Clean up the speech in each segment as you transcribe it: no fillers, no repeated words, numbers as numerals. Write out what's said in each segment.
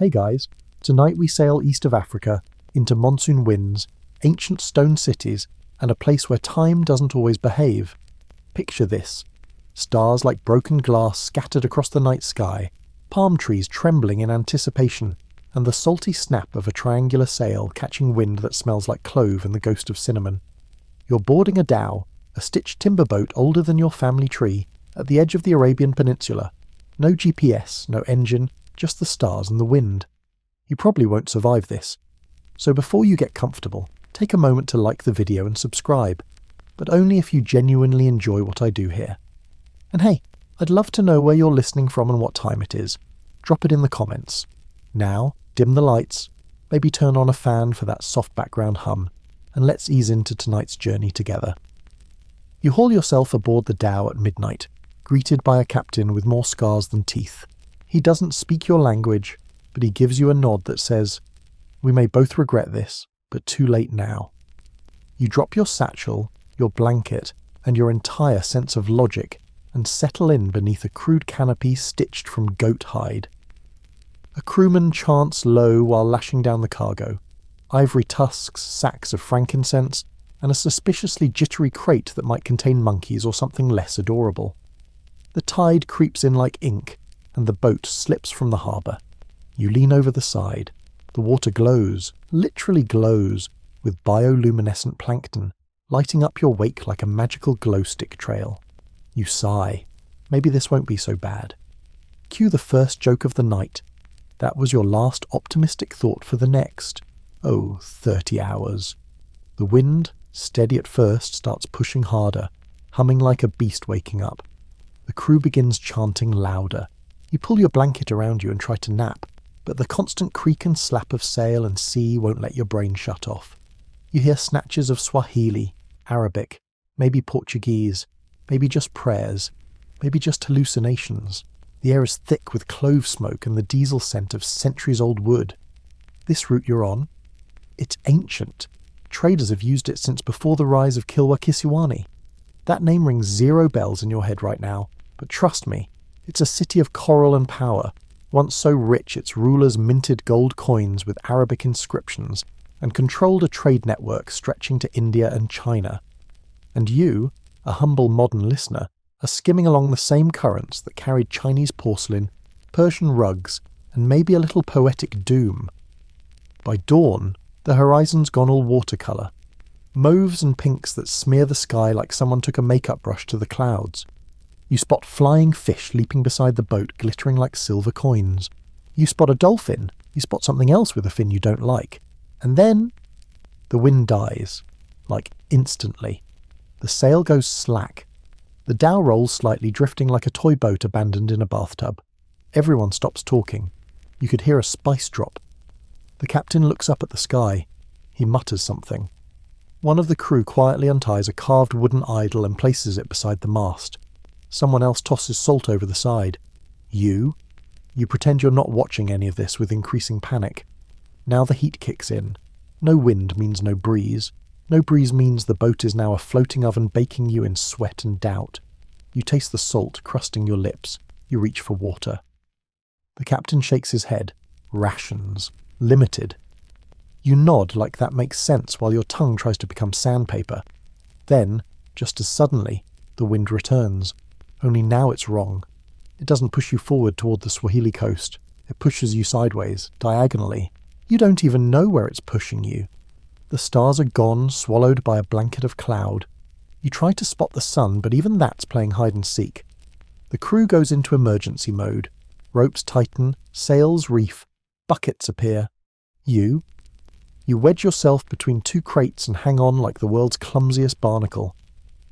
Hey guys, tonight we sail east of Africa into monsoon winds, ancient stone cities, and a place where time doesn't always behave. Picture this: stars like broken glass scattered across the night sky, palm trees trembling in anticipation, and the salty snap of a triangular sail catching wind that smells like clove and the ghost of cinnamon. You're boarding a dhow, a stitched timber boat older than your family tree, at the edge of the Arabian Peninsula. No GPS, no engine, just the stars and the wind. You probably won't survive this. So before you get comfortable, take a moment to like the video and subscribe, but only if you genuinely enjoy what I do here. And hey, I'd love to know where you're listening from and what time it is. Drop it in the comments. Now, dim the lights, maybe turn on a fan for that soft background hum, and let's ease into tonight's journey together. You haul yourself aboard the dhow at midnight, greeted by a captain with more scars than teeth. He doesn't speak your language, but he gives you a nod that says, "We may both regret this, but too late now." You drop your satchel, your blanket, and your entire sense of logic, and settle in beneath a crude canopy stitched from goat hide. A crewman chants low while lashing down the cargo. Ivory tusks, sacks of frankincense, and a suspiciously jittery crate that might contain monkeys or something less adorable. The tide creeps in like ink, and the boat slips from the harbour. You lean over the side. The water glows, literally glows, with bioluminescent plankton, lighting up your wake like a magical glow stick trail. You sigh. Maybe this won't be so bad. Cue the first joke of the night. That was your last optimistic thought for the next, 30 hours. The wind, steady at first, starts pushing harder, humming like a beast waking up. The crew begins chanting louder. You pull your blanket around you and try to nap, but the constant creak and slap of sail and sea won't let your brain shut off. You hear snatches of Swahili, Arabic, maybe Portuguese, maybe just prayers, maybe just hallucinations. The air is thick with clove smoke and the diesel scent of centuries-old wood. This route you're on? It's ancient. Traders have used it since before the rise of Kilwa Kisiwani. That name rings 0 bells in your head right now, but trust me, it's a city of coral and power, once so rich its rulers minted gold coins with Arabic inscriptions and controlled a trade network stretching to India and China. And you, a humble modern listener, are skimming along the same currents that carried Chinese porcelain, Persian rugs, and maybe a little poetic doom. By dawn, the horizon's gone all watercolour. Mauves and pinks that smear the sky like someone took a makeup brush to the clouds. You spot flying fish leaping beside the boat, glittering like silver coins. You spot a dolphin. You spot something else with a fin you don't like. And then the wind dies, like instantly. The sail goes slack. The dhow rolls slightly, drifting like a toy boat abandoned in a bathtub. Everyone stops talking. You could hear a spice drop. The captain looks up at the sky. He mutters something. One of the crew quietly unties a carved wooden idol and places it beside the mast. Someone else tosses salt over the side. You pretend you're not watching any of this with increasing panic. Now the heat kicks in. No wind means no breeze. No breeze means the boat is now a floating oven baking you in sweat and doubt. You taste the salt crusting your lips. You reach for water. The captain shakes his head. Rations. Limited. You nod like that makes sense while your tongue tries to become sandpaper. Then, just as suddenly, the wind returns. Only now it's wrong. It doesn't push you forward toward the Swahili coast. It pushes you sideways, diagonally. You don't even know where it's pushing you. The stars are gone, swallowed by a blanket of cloud. You try to spot the sun, but even that's playing hide and seek. The crew goes into emergency mode. Ropes tighten, sails reef, buckets appear. You wedge yourself between 2 crates and hang on like the world's clumsiest barnacle.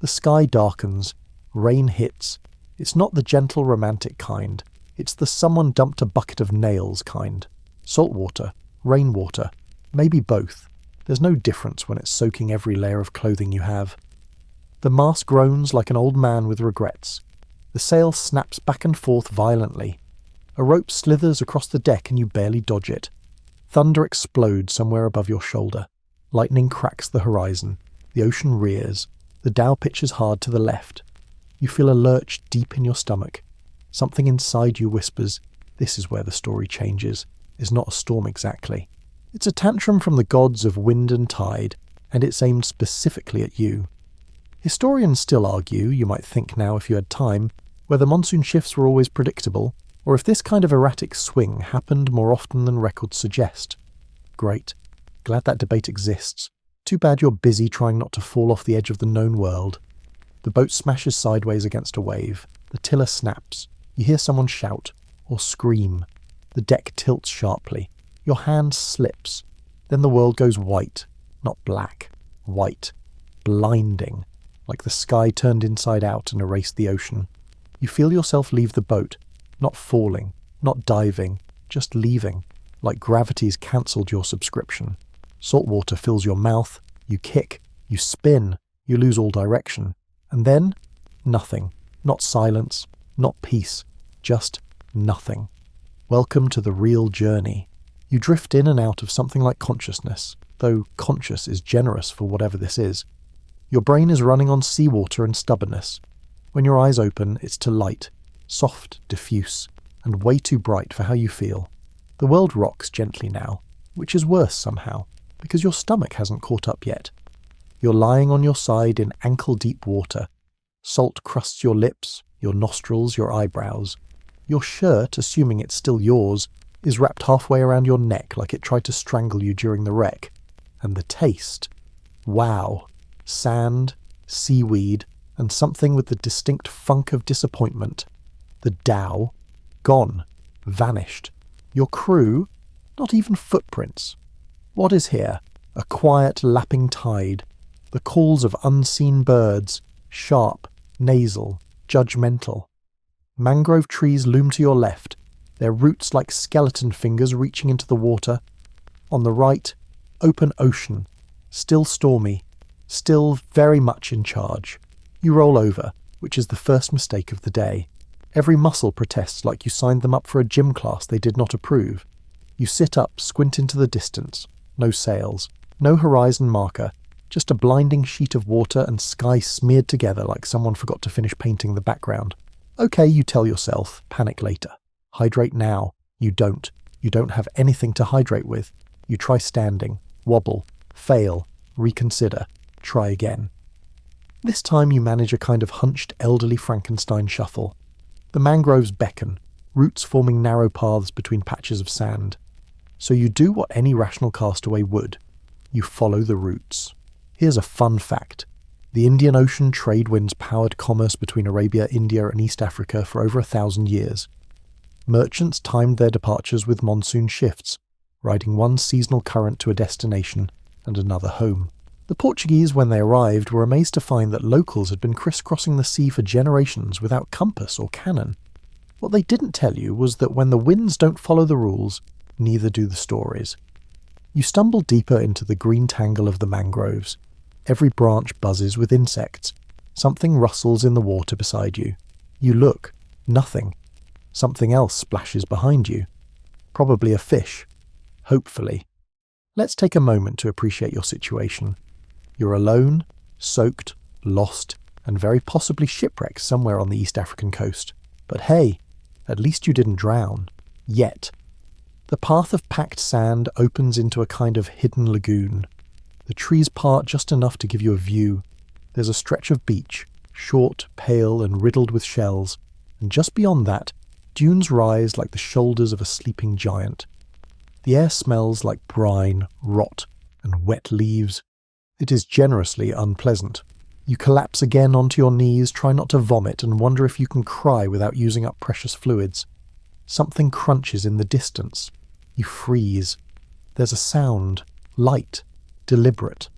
The sky darkens. Rain hits. It's not the gentle romantic kind. It's the someone dumped a bucket of nails kind. Salt water, rainwater, maybe both. There's no difference when it's soaking every layer of clothing you have. The mast groans like an old man with regrets. The sail snaps back and forth violently. A rope slithers across the deck and you barely dodge it. Thunder explodes somewhere above your shoulder. Lightning cracks the horizon. The ocean rears. The dhow pitches hard to the left. You feel a lurch deep in your stomach. Something inside you whispers, this is where the story changes. is not a storm exactly. It's a tantrum from the gods of wind and tide, and it's aimed specifically at you. Historians still argue, you might think now if you had time, whether monsoon shifts were always predictable, or if this kind of erratic swing happened more often than records suggest. Great. Glad that debate exists. Too bad you're busy trying not to fall off the edge of the known world. The boat smashes sideways against a wave. The tiller snaps. You hear someone shout, or scream. The deck tilts sharply. Your hand slips. Then the world goes white. Not black. White. Blinding. Like the sky turned inside out and erased the ocean. You feel yourself leave the boat. Not falling. Not diving. Just leaving. Like gravity's cancelled your subscription. Salt water fills your mouth. You kick. You spin. You lose all direction. And then, nothing. Not silence. Not peace. Just nothing. Welcome to the real journey. You drift in and out of something like consciousness, though conscious is generous for whatever this is. Your brain is running on seawater and stubbornness. When your eyes open, it's to light, soft, diffuse, and way too bright for how you feel. The world rocks gently now, which is worse somehow, because your stomach hasn't caught up yet. You're lying on your side in ankle-deep water. Salt crusts your lips, your nostrils, your eyebrows. Your shirt, assuming it's still yours, is wrapped halfway around your neck like it tried to strangle you during the wreck. And the taste. Wow. Sand, seaweed, and something with the distinct funk of disappointment. The dhow. Gone. Vanished. Your crew. Not even footprints. What is here? A quiet, lapping tide. The calls of unseen birds. Sharp, nasal, judgmental. Mangrove trees loom to your left, their roots like skeleton fingers reaching into the water. On the right, open ocean, still stormy, still very much in charge. You roll over, which is the first mistake of the day. Every muscle protests like you signed them up for a gym class they did not approve. You sit up, squint into the distance. No sails, no horizon marker, just a blinding sheet of water and sky smeared together like someone forgot to finish painting the background. Okay, you tell yourself, panic later. Hydrate now. You don't. You don't have anything to hydrate with. You try standing, wobble, fail, reconsider, try again. This time you manage a kind of hunched elderly Frankenstein shuffle. The mangroves beckon, roots forming narrow paths between patches of sand. So you do what any rational castaway would. You follow the roots. Here's a fun fact. The Indian Ocean trade winds powered commerce between Arabia, India, and East Africa for over 1,000 years. Merchants timed their departures with monsoon shifts, riding one seasonal current to a destination and another home. The Portuguese, when they arrived, were amazed to find that locals had been crisscrossing the sea for generations without compass or cannon. What they didn't tell you was that when the winds don't follow the rules, neither do the stories. You stumble deeper into the green tangle of the mangroves. Every branch buzzes with insects. Something rustles in the water beside you. You look. Nothing. Something else splashes behind you. Probably a fish. Hopefully. Let's take a moment to appreciate your situation. You're alone, soaked, lost, and very possibly shipwrecked somewhere on the East African coast. But hey, at least you didn't drown. Yet. The path of packed sand opens into a kind of hidden lagoon. The trees part just enough to give you a view. There's a stretch of beach, short, pale, and riddled with shells, and just beyond that, dunes rise like the shoulders of a sleeping giant. The air smells like brine, rot, and wet leaves. It is generously unpleasant. You collapse again onto your knees, try not to vomit, and wonder if you can cry without using up precious fluids. Something crunches in the distance. You freeze. There's a sound, light, deliberate.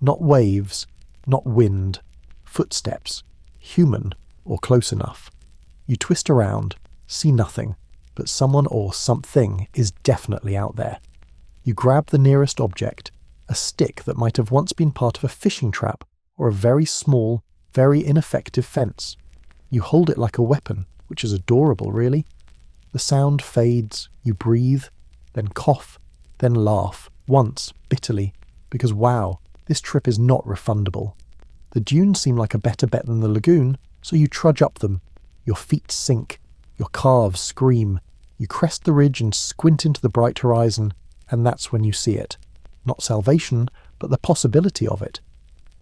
Not waves, not wind. Footsteps. Human, or close enough. You twist around, see nothing, but someone or something is definitely out there. You grab the nearest object, a stick that might have once been part of a fishing trap or a very small, very ineffective fence. You hold it like a weapon, which is adorable, really. The sound fades, you breathe, then cough, then laugh, once, bitterly, because wow, this trip is not refundable. The dunes seem like a better bet than the lagoon, so you trudge up them. Your feet sink, your calves scream, You crest the ridge and squint into the bright horizon, and that's when you see it. Not salvation, but the possibility of it.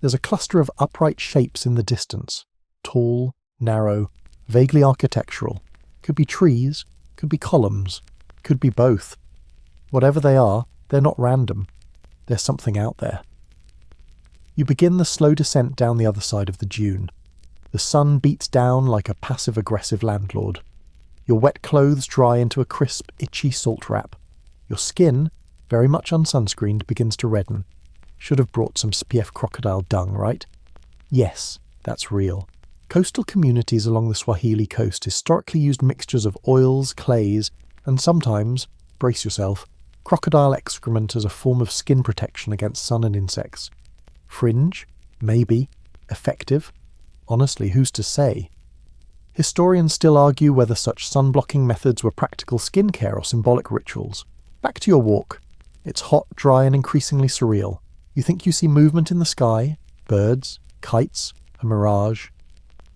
There's a cluster of upright shapes in the distance. Tall, narrow, vaguely architectural. Could be trees, could be columns, could be both. Whatever they are, they're not random. There's something out there. You begin the slow descent down the other side of the dune. The sun beats down like a passive-aggressive landlord. Your wet clothes dry into a crisp, itchy salt wrap. Your skin, very much unsunscreened, begins to redden. Should have brought some SPF crocodile dung, right? Yes, that's real. Coastal communities along the Swahili coast historically used mixtures of oils, clays, and sometimes, brace yourself, crocodile excrement as a form of skin protection against sun and insects. Fringe? Maybe. Effective? Honestly, who's to say? Historians still argue whether such sun-blocking methods were practical skincare or symbolic rituals. Back to your walk. It's hot, dry, and increasingly surreal. You think you see movement in the sky, birds, kites, a mirage.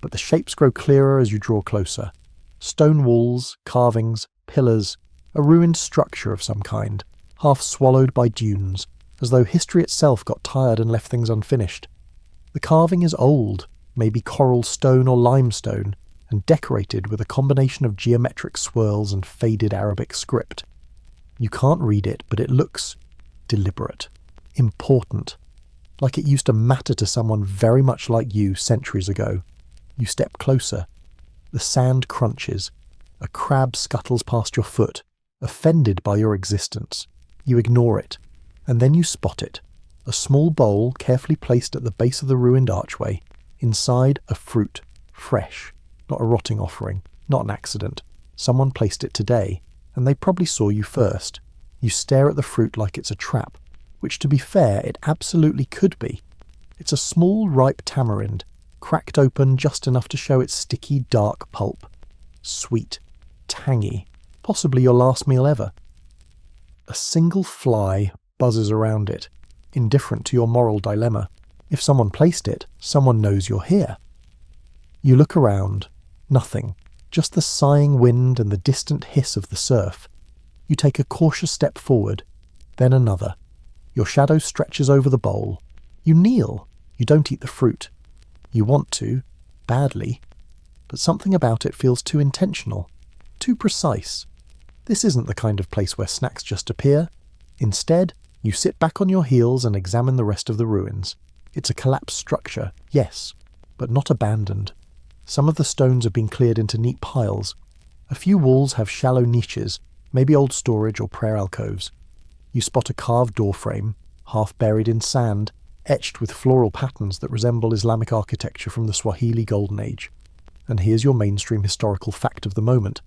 But the shapes grow clearer as you draw closer. Stone walls, carvings, pillars, a ruined structure of some kind, half swallowed by dunes, as though history itself got tired and left things unfinished. The carving is old, maybe coral stone or limestone, and decorated with a combination of geometric swirls and faded Arabic script. You can't read it, but it looks deliberate, important, like it used to matter to someone very much like you centuries ago. You step closer. The sand crunches. A crab scuttles past your foot, offended by your existence. You ignore it, and then you spot it. A small bowl carefully placed at the base of the ruined archway. Inside, a fruit, fresh, not a rotting offering, not an accident. Someone placed it today, and they probably saw you first. You stare at the fruit like it's a trap, which, to be fair, it absolutely could be. It's a small, ripe tamarind, cracked open just enough to show its sticky, dark pulp. Sweet, tangy, possibly your last meal ever. A single fly buzzes around it, indifferent to your moral dilemma. If someone placed it, someone knows you're here. You look around. Nothing. Just the sighing wind and the distant hiss of the surf. You take a cautious step forward, then another. Your shadow stretches over the bowl. You kneel. You don't eat the fruit. You want to, badly, but something about it feels too intentional, too precise. This isn't the kind of place where snacks just appear. Instead, you sit back on your heels and examine the rest of the ruins. It's a collapsed structure, yes, but not abandoned. Some of the stones have been cleared into neat piles. A few walls have shallow niches, maybe old storage or prayer alcoves. You spot a carved doorframe, half buried in sand, etched with floral patterns that resemble Islamic architecture from the Swahili Golden Age. And here's your mainstream historical fact of the moment.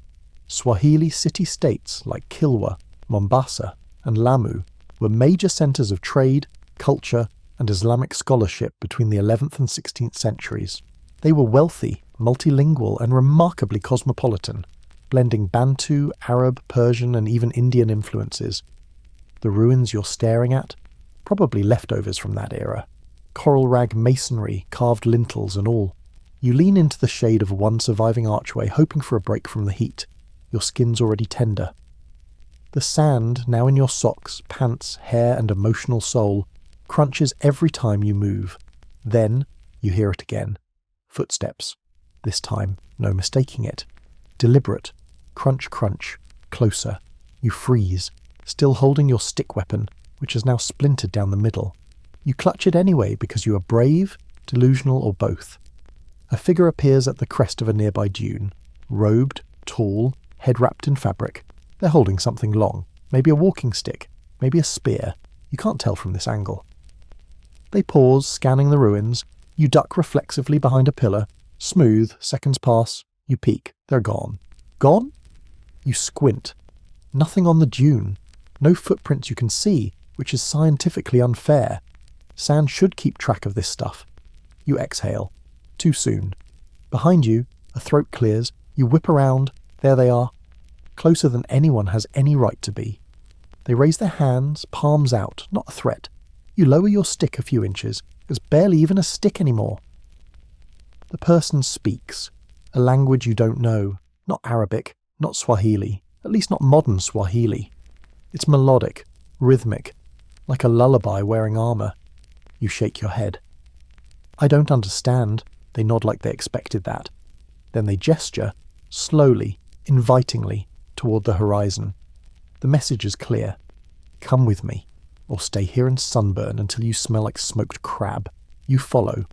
Swahili city-states like Kilwa, Mombasa, and Lamu were major centres of trade, culture, and Islamic scholarship between the 11th and 16th centuries. They were wealthy, multilingual, and remarkably cosmopolitan, blending Bantu, Arab, Persian, and even Indian influences. The ruins you're staring at? Probably leftovers from that era. Coral rag masonry, carved lintels and all. You lean into the shade of one surviving archway, hoping for a break from the heat. Your skin's already tender. The sand, now in your socks, pants, hair, and emotional soul, crunches every time you move. Then, you hear it again. Footsteps. This time, no mistaking it. Deliberate. Crunch, crunch. Closer. You freeze, still holding your stick weapon, which is now splintered down the middle. You clutch it anyway because you are brave, delusional, or both. A figure appears at the crest of a nearby dune. Robed, tall, head wrapped in fabric. They're holding something long. Maybe a walking stick. Maybe a spear. You can't tell from this angle. They pause, scanning the ruins. You duck reflexively behind a pillar. Smooth, seconds pass. You peek. They're gone. Gone? You squint. Nothing on the dune. No footprints you can see, which is scientifically unfair. Sand should keep track of this stuff. You exhale. Too soon. Behind you, a throat clears. You whip around. There they are. Closer than anyone has any right to be. They raise their hands, palms out, not a threat. You lower your stick a few inches. It's barely even a stick anymore. The person speaks. A language you don't know. Not Arabic, not Swahili. At least not modern Swahili. It's melodic, rhythmic, like a lullaby wearing armour. You shake your head. I don't understand. They nod like they expected that. Then they gesture, slowly, invitingly, toward the horizon. The message is clear. Come with me, or stay here and sunburn until you smell like smoked crab. You follow.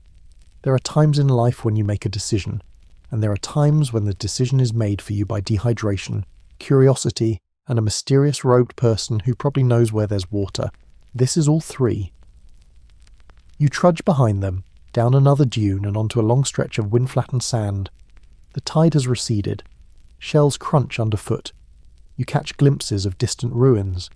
There are times in life when you make a decision, and there are times when the decision is made for you by dehydration, curiosity, and a mysterious robed person who probably knows where there's water. This is all three. You trudge behind them, down another dune and onto a long stretch of wind-flattened sand. The tide has receded. Shells crunch underfoot. You catch glimpses of distant ruins.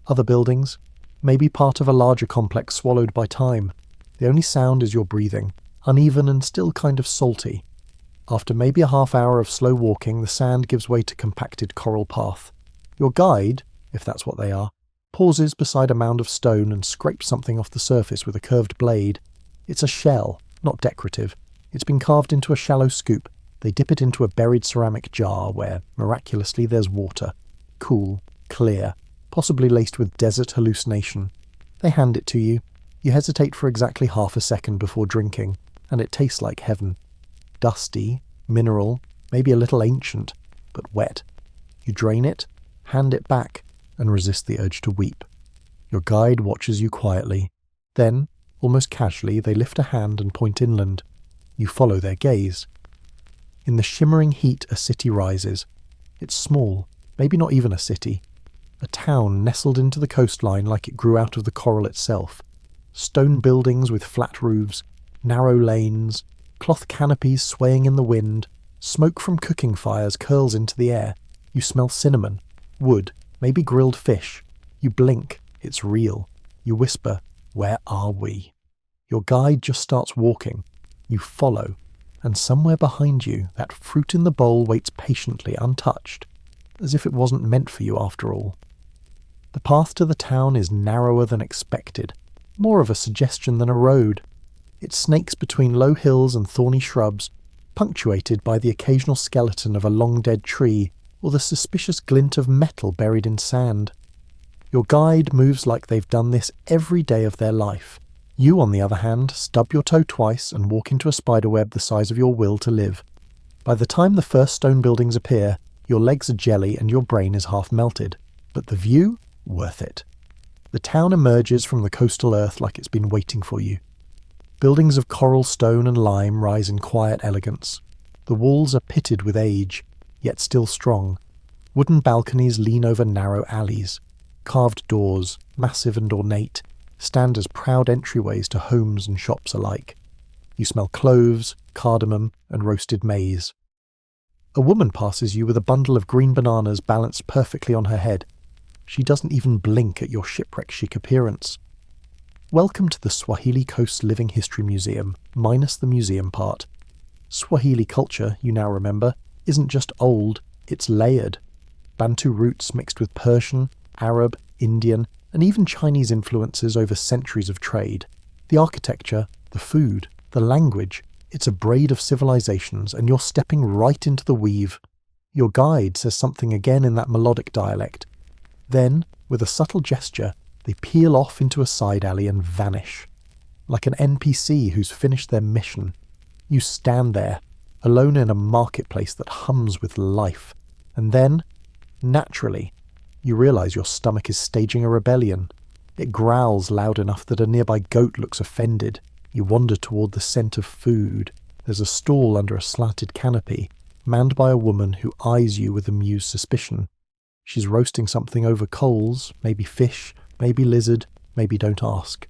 Other buildings, maybe part of a larger complex swallowed by time. The only sound is your breathing, uneven and still kind of salty. After maybe a half hour of slow walking, the sand gives way to compacted coral path. Your guide, if that's what they are, pauses beside a mound of stone and scrapes something off the surface with a curved blade. It's a shell, not decorative. It's been carved into a shallow scoop. They dip it into a buried ceramic jar where, miraculously, there's water. Cool, clear, possibly laced with desert hallucination. They hand it to you. You hesitate for exactly half a second before drinking, and it tastes like heaven. Dusty, mineral, maybe a little ancient, but wet. You drain it, hand it back, and resist the urge to weep. Your guide watches you quietly. Then, almost casually, they lift a hand and point inland. You follow their gaze. In the shimmering heat, a city rises. It's small, maybe not even a city. A town nestled into the coastline like it grew out of the coral itself. Stone buildings with flat roofs, narrow lanes, cloth canopies swaying in the wind. Smoke from cooking fires curls into the air. You smell cinnamon, wood, maybe grilled fish. You blink. It's real. You whisper, "Where are we?" Your guide just starts walking. You follow, and somewhere behind you, that fruit in the bowl waits patiently untouched, as if it wasn't meant for you after all. The path to the town is narrower than expected, more of a suggestion than a road. It snakes between low hills and thorny shrubs, punctuated by the occasional skeleton of a long-dead tree or the suspicious glint of metal buried in sand. Your guide moves like they've done this every day of their life. You, on the other hand, stub your toe twice and walk into a spiderweb the size of your will to live. By the time the first stone buildings appear, your legs are jelly and your brain is half melted. But the view? Worth it. The town emerges from the coastal earth like it's been waiting for you. Buildings of coral stone and lime rise in quiet elegance. The walls are pitted with age, yet still strong. Wooden balconies lean over narrow alleys. Carved doors, massive and ornate, stand as proud entryways to homes and shops alike. You smell cloves, cardamom, and roasted maize. A woman passes you with a bundle of green bananas balanced perfectly on her head. She doesn't even blink at your shipwreck chic appearance. Welcome to the Swahili Coast Living History Museum, minus the museum part. Swahili culture, you now remember, isn't just old, it's layered. Bantu roots mixed with Persian, Arab, Indian, and even Chinese influences over centuries of trade. The architecture, the food, the language, it's a braid of civilizations, and you're stepping right into the weave. Your guide says something again in that melodic dialect. Then, with a subtle gesture, they peel off into a side alley and vanish. Like an NPC who's finished their mission. You stand there, alone in a marketplace that hums with life. And then, naturally, you realise your stomach is staging a rebellion. It growls loud enough that a nearby goat looks offended. You wander toward the scent of food. There's a stall under a slanted canopy, manned by a woman who eyes you with amused suspicion. She's roasting something over coals, maybe fish, maybe lizard, maybe don't ask.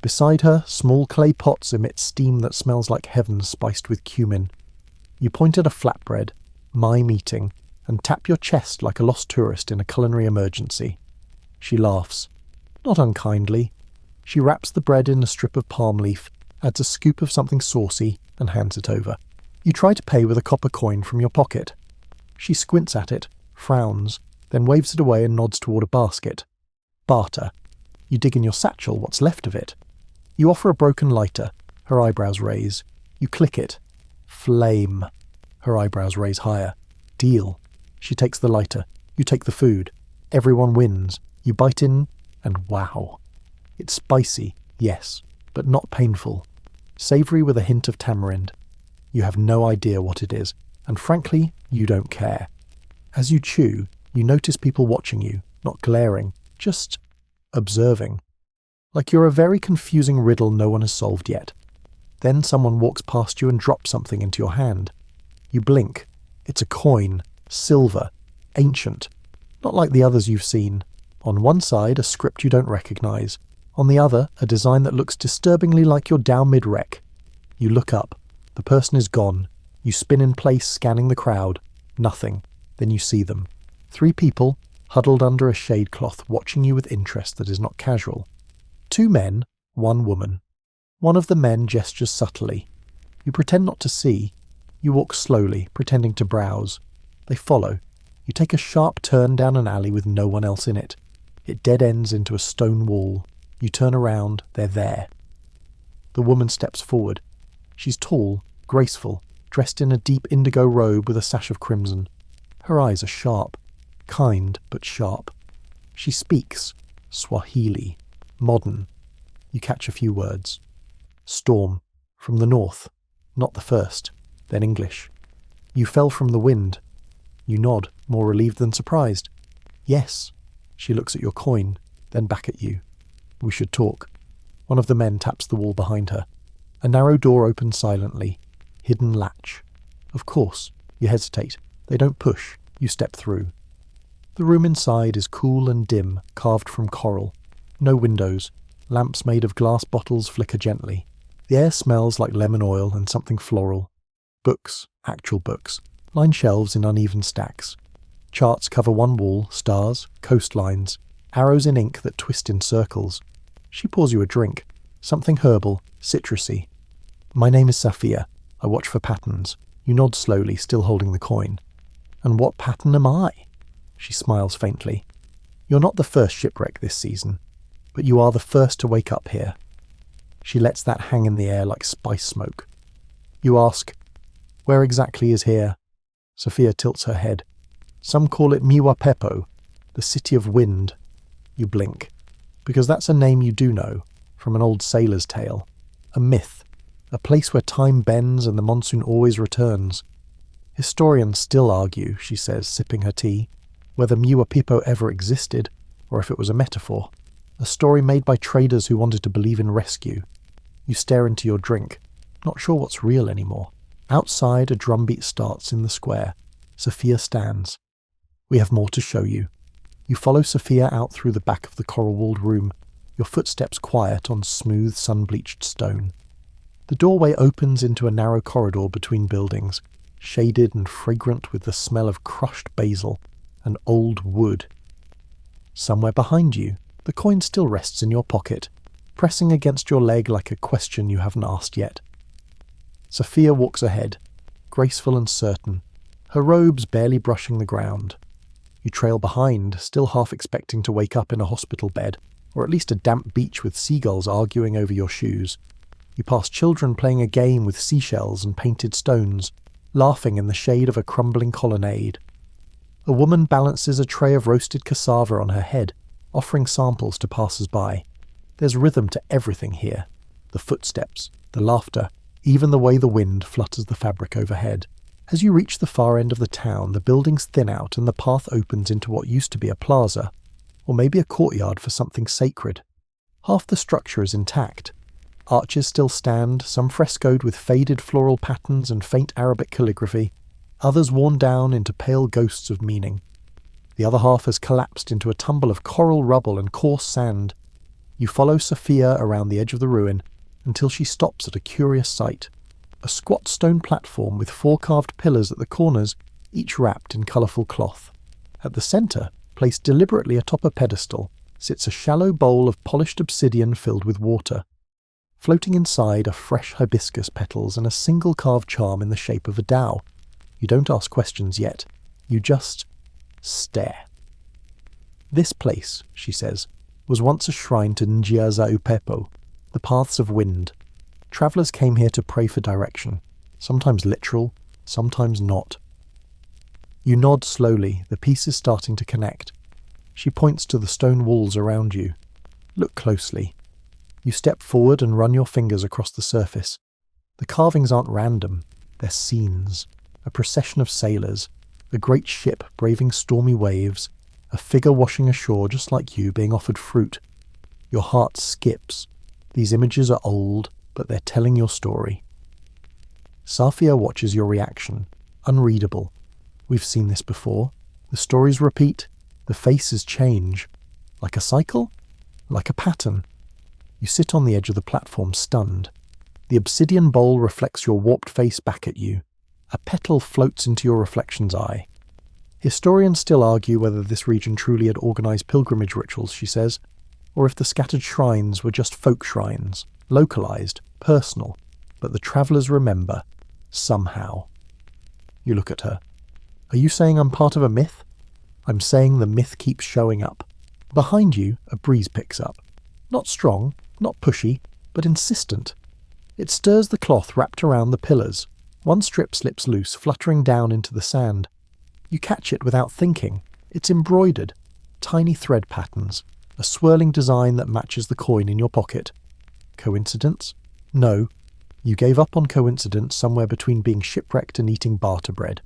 Beside her, small clay pots emit steam that smells like heaven spiced with cumin. You point at a flatbread, mime eating, and tap your chest like a lost tourist in a culinary emergency. She laughs. Not unkindly. She wraps the bread in a strip of palm leaf, adds a scoop of something saucy, and hands it over. You try to pay with a copper coin from your pocket. She squints at it, frowns, then waves it away and nods toward a basket. Barter. You dig in your satchel, what's left of it. You offer a broken lighter. Her eyebrows raise. You click it. Flame. Her eyebrows raise higher. Deal. She takes the lighter. You take the food. Everyone wins. You bite in, and wow. It's spicy, yes, but not painful. Savoury with a hint of tamarind. You have no idea what it is, and frankly, you don't care. As you chew, you notice people watching you, not glaring, just observing. Like you're a very confusing riddle no one has solved yet. Then someone walks past you and drops something into your hand. You blink. It's a coin, silver, ancient, not like the others you've seen. On one side, a script you don't recognise. On the other, a design that looks disturbingly like your dhow mid-wreck. You look up. The person is gone. You spin in place, scanning the crowd. Nothing. Then you see them. 3 people, huddled under a shade cloth, watching you with interest that is not casual. 2 men, 1 woman. One of the men gestures subtly. You pretend not to see. You walk slowly, pretending to browse. They follow. You take a sharp turn down an alley with no one else in it. It dead ends into a stone wall. You turn around, they're there. The woman steps forward. She's tall, graceful, dressed in a deep indigo robe with a sash of crimson. Her eyes are sharp, kind but sharp. She speaks Swahili, modern. You catch a few words. Storm, from the north, not the first, then English. You fell from the wind. You nod, more relieved than surprised. Yes. She looks at your coin, then back at you. We should talk. One of the men taps the wall behind her. A narrow door opens silently. Hidden latch. Of course. You hesitate. They don't push. You step through. The room inside is cool and dim, carved from coral. No windows. Lamps made of glass bottles flicker gently. The air smells like lemon oil and something floral. Books, actual books, line shelves in uneven stacks. Charts cover one wall, stars, coastlines, arrows in ink that twist in circles. She pours you a drink, something herbal, citrusy. My name is Safia. I watch for patterns. You nod slowly, still holding the coin. And what pattern am I? She smiles faintly. You're not the first shipwreck this season, but you are the first to wake up here. She lets that hang in the air like spice smoke. You ask, where exactly is here? Sophia tilts her head. Some call it Miwapepo, the city of wind. You blink, because that's a name you do know, from an old sailor's tale. A myth, a place where time bends and the monsoon always returns. Historians still argue, she says, sipping her tea, whether Miwapepo ever existed, or if it was a metaphor. A story made by traders who wanted to believe in rescue. You stare into your drink, not sure what's real anymore. Outside, a drumbeat starts in the square. Sophia stands. We have more to show you. You follow Sophia out through the back of the coral-walled room, your footsteps quiet on smooth, sun-bleached stone. The doorway opens into a narrow corridor between buildings, shaded and fragrant with the smell of crushed basil and old wood. Somewhere behind you, the coin still rests in your pocket, pressing against your leg like a question you haven't asked yet. Sophia walks ahead, graceful and certain, her robes barely brushing the ground. You trail behind, still half expecting to wake up in a hospital bed, or at least a damp beach with seagulls arguing over your shoes. You pass children playing a game with seashells and painted stones, laughing in the shade of a crumbling colonnade. A woman balances a tray of roasted cassava on her head, offering samples to passers-by. There's rhythm to everything here. The footsteps, the laughter, even the way the wind flutters the fabric overhead. As you reach the far end of the town, the buildings thin out and the path opens into what used to be a plaza, or maybe a courtyard for something sacred. Half the structure is intact. Arches still stand, some frescoed with faded floral patterns and faint Arabic calligraphy, others worn down into pale ghosts of meaning. The other half has collapsed into a tumble of coral rubble and coarse sand. You follow Sophia around the edge of the ruin until she stops at a curious sight. A squat stone platform with 4 carved pillars at the corners, each wrapped in colourful cloth. At the centre, placed deliberately atop a pedestal, sits a shallow bowl of polished obsidian filled with water. Floating inside are fresh hibiscus petals and a single carved charm in the shape of a dhow. You don't ask questions yet. You just stare. This place, she says, was once a shrine to Njiazaupepo, the paths of wind. Travellers came here to pray for direction, sometimes literal, sometimes not. You nod slowly, the pieces starting to connect. She points to the stone walls around you. Look closely. You step forward and run your fingers across the surface. The carvings aren't random, they're scenes. A procession of sailors, a great ship braving stormy waves, a figure washing ashore just like you being offered fruit. Your heart skips. These images are old, but they're telling your story. Safia watches your reaction, unreadable. We've seen this before. The stories repeat, the faces change. Like a cycle? Like a pattern. You sit on the edge of the platform, stunned. The obsidian bowl reflects your warped face back at you. A petal floats into your reflection's eye. Historians still argue whether this region truly had organised pilgrimage rituals, she says, or if the scattered shrines were just folk shrines, localised, personal, but the travellers remember, somehow. You look at her. Are you saying I'm part of a myth? I'm saying the myth keeps showing up. Behind you, a breeze picks up. Not strong, not pushy, but insistent. It stirs the cloth wrapped around the pillars. One strip slips loose, fluttering down into the sand. You catch it without thinking. It's embroidered. Tiny thread patterns. A swirling design that matches the coin in your pocket. Coincidence? No. You gave up on coincidence somewhere between being shipwrecked and eating barter bread.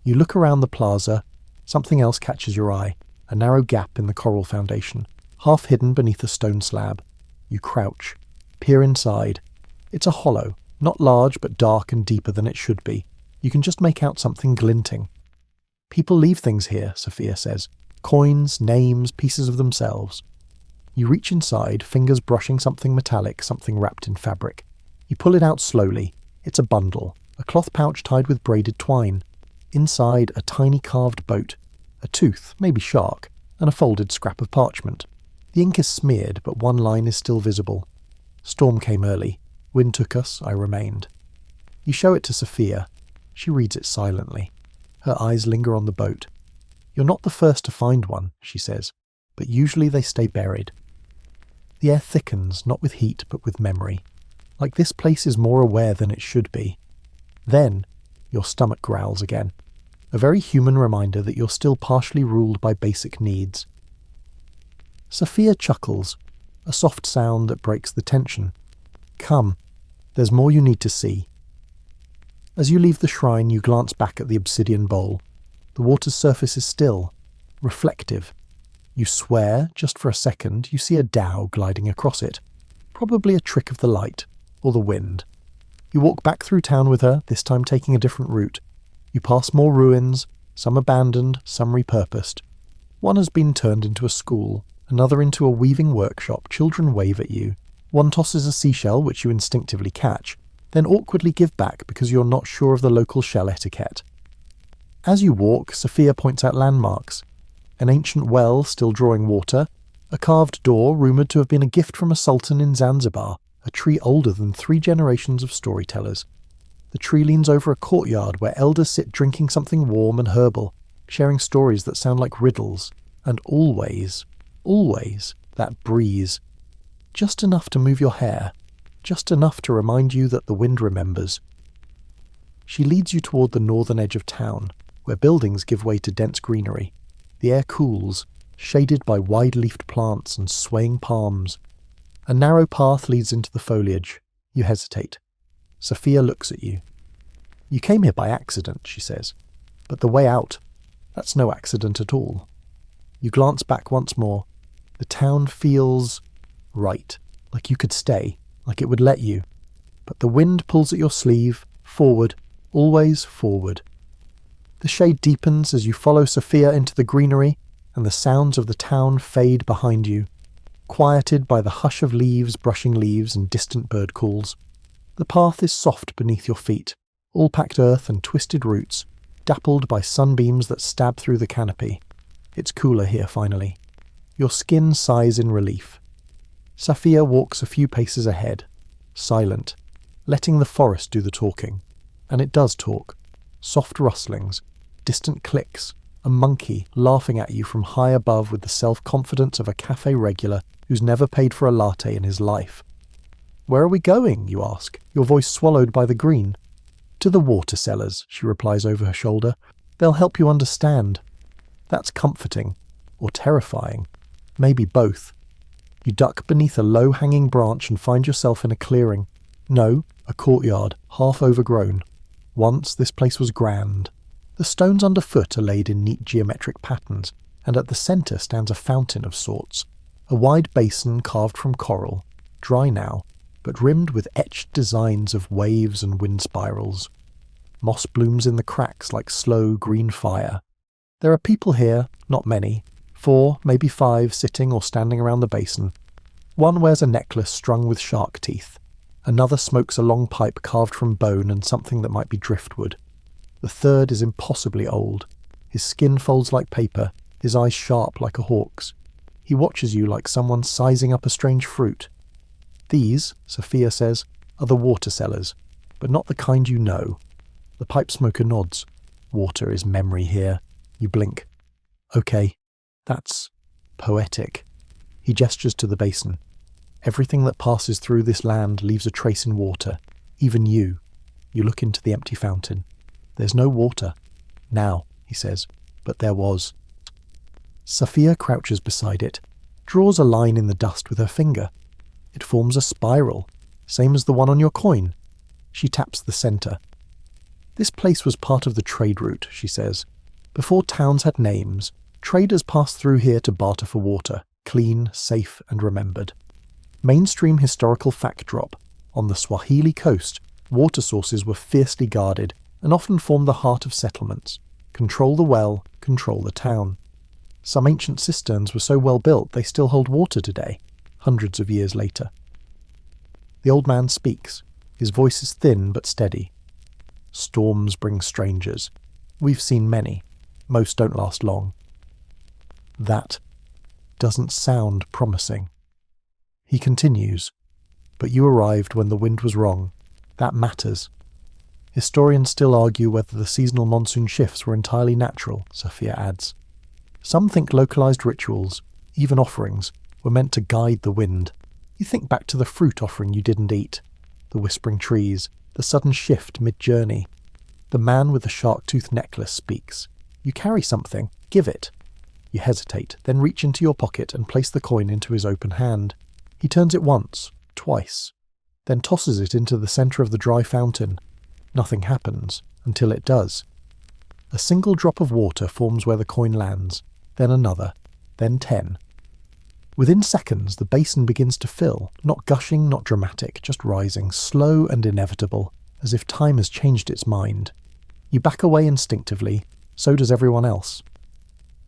You look around the plaza. Something else catches your eye. A narrow gap in the coral foundation, half hidden beneath a stone slab. You crouch. Peer inside. It's a hollow. Not large, but dark and deeper than it should be. You can just make out something glinting. People leave things here, Safia says. Coins, names, pieces of themselves. You reach inside, fingers brushing something metallic, something wrapped in fabric. You pull it out slowly. It's a bundle, a cloth pouch tied with braided twine. Inside, a tiny carved boat, a tooth, maybe shark, and a folded scrap of parchment. The ink is smeared, but one line is still visible. Storm came early. Wind took us, I remained. You show it to Safia. She reads it silently. Her eyes linger on the boat. You're not the first to find one, she says, but usually they stay buried. The air thickens, not with heat, but with memory. Like this place is more aware than it should be. Then, your stomach growls again. A very human reminder that you're still partially ruled by basic needs. Safia chuckles, a soft sound that breaks the tension. Come, there's more you need to see. As you leave the shrine, you glance back at the obsidian bowl. The water's surface is still, reflective. You swear, just for a second, you see a dhow gliding across it. Probably a trick of the light, or the wind. You walk back through town with her, this time taking a different route. You pass more ruins, some abandoned, some repurposed. One has been turned into a school, another into a weaving workshop. Children wave at you. One tosses a seashell, which you instinctively catch, then awkwardly give back because you're not sure of the local shell etiquette. As you walk, Safia points out landmarks. An ancient well still drawing water, a carved door rumoured to have been a gift from a sultan in Zanzibar, a tree older than 3 generations of storytellers. The tree leans over a courtyard where elders sit drinking something warm and herbal, sharing stories that sound like riddles, and always, that breeze. Just enough to move your hair, just enough to remind you that the wind remembers. She leads you toward the northern edge of town, where buildings give way to dense greenery. The air cools, shaded by wide-leafed plants and swaying palms. A narrow path leads into the foliage. You hesitate. Safia looks at you. You came here by accident, she says. But the way out, that's no accident at all. You glance back once more. The town feels right, like you could stay, like it would let you. But the wind pulls at your sleeve, forward, always forward. The shade deepens as you follow Safia into the greenery, and the sounds of the town fade behind you, quieted by the hush of leaves brushing leaves and distant bird calls. The path is soft beneath your feet, all packed earth and twisted roots, dappled by sunbeams that stab through the canopy. It's cooler here finally. Your skin sighs in relief. Safia walks a few paces ahead, silent, letting the forest do the talking. And it does talk. Soft rustlings, distant clicks, a monkey laughing at you from high above with the self-confidence of a cafe regular who's never paid for a latte in his life. Where are we going, you ask, your voice swallowed by the green. To the water cellars, she replies over her shoulder. They'll help you understand. That's comforting, or terrifying, maybe both. You duck beneath a low-hanging branch and find yourself in a clearing. No, a courtyard, half overgrown. Once this place was grand. The stones underfoot are laid in neat geometric patterns, and at the centre stands a fountain of sorts, a wide basin carved from coral, dry now, but rimmed with etched designs of waves and wind spirals. Moss blooms in the cracks like slow green fire. There are people here, not many, 4, maybe 5 sitting or standing around the basin. One wears a necklace strung with shark teeth. Another smokes a long pipe carved from bone and something that might be driftwood. The third is impossibly old. His skin folds like paper, his eyes sharp like a hawk's. He watches you like someone sizing up a strange fruit. These, Sophia says, are the water sellers, but not the kind you know. The pipe smoker nods. Water is memory here. You blink. Okay, that's poetic. He gestures to the basin. Everything that passes through this land leaves a trace in water, even you. You look into the empty fountain. There's no water. Now, he says, but there was. Sophia crouches beside it, draws a line in the dust with her finger. It forms a spiral, same as the one on your coin. She taps the centre. This place was part of the trade route, she says. Before towns had names, traders passed through here to barter for water, clean, safe, and remembered. Mainstream historical fact drop. On the Swahili coast, water sources were fiercely guarded and often formed the heart of settlements. Control the well, control the town. Some ancient cisterns were so well built they still hold water today, hundreds of years later. The old man speaks. His voice is thin but steady. Storms bring strangers. We've seen many. Most don't last long. That doesn't sound promising. He continues. But you arrived when the wind was wrong. That matters. Historians still argue whether the seasonal monsoon shifts were entirely natural, Sophia adds. Some think localized rituals, even offerings, were meant to guide the wind. You think back to the fruit offering you didn't eat, the whispering trees, the sudden shift mid-journey. The man with the shark-tooth necklace speaks. You carry something, give it. You hesitate, then reach into your pocket and place the coin into his open hand. He turns it once, twice, then tosses it into the centre of the dry fountain. Nothing happens, until it does. A single drop of water forms where the coin lands, then another, then 10. Within seconds, the basin begins to fill, not gushing, not dramatic, just rising, slow and inevitable, as if time has changed its mind. You back away instinctively, so does everyone else.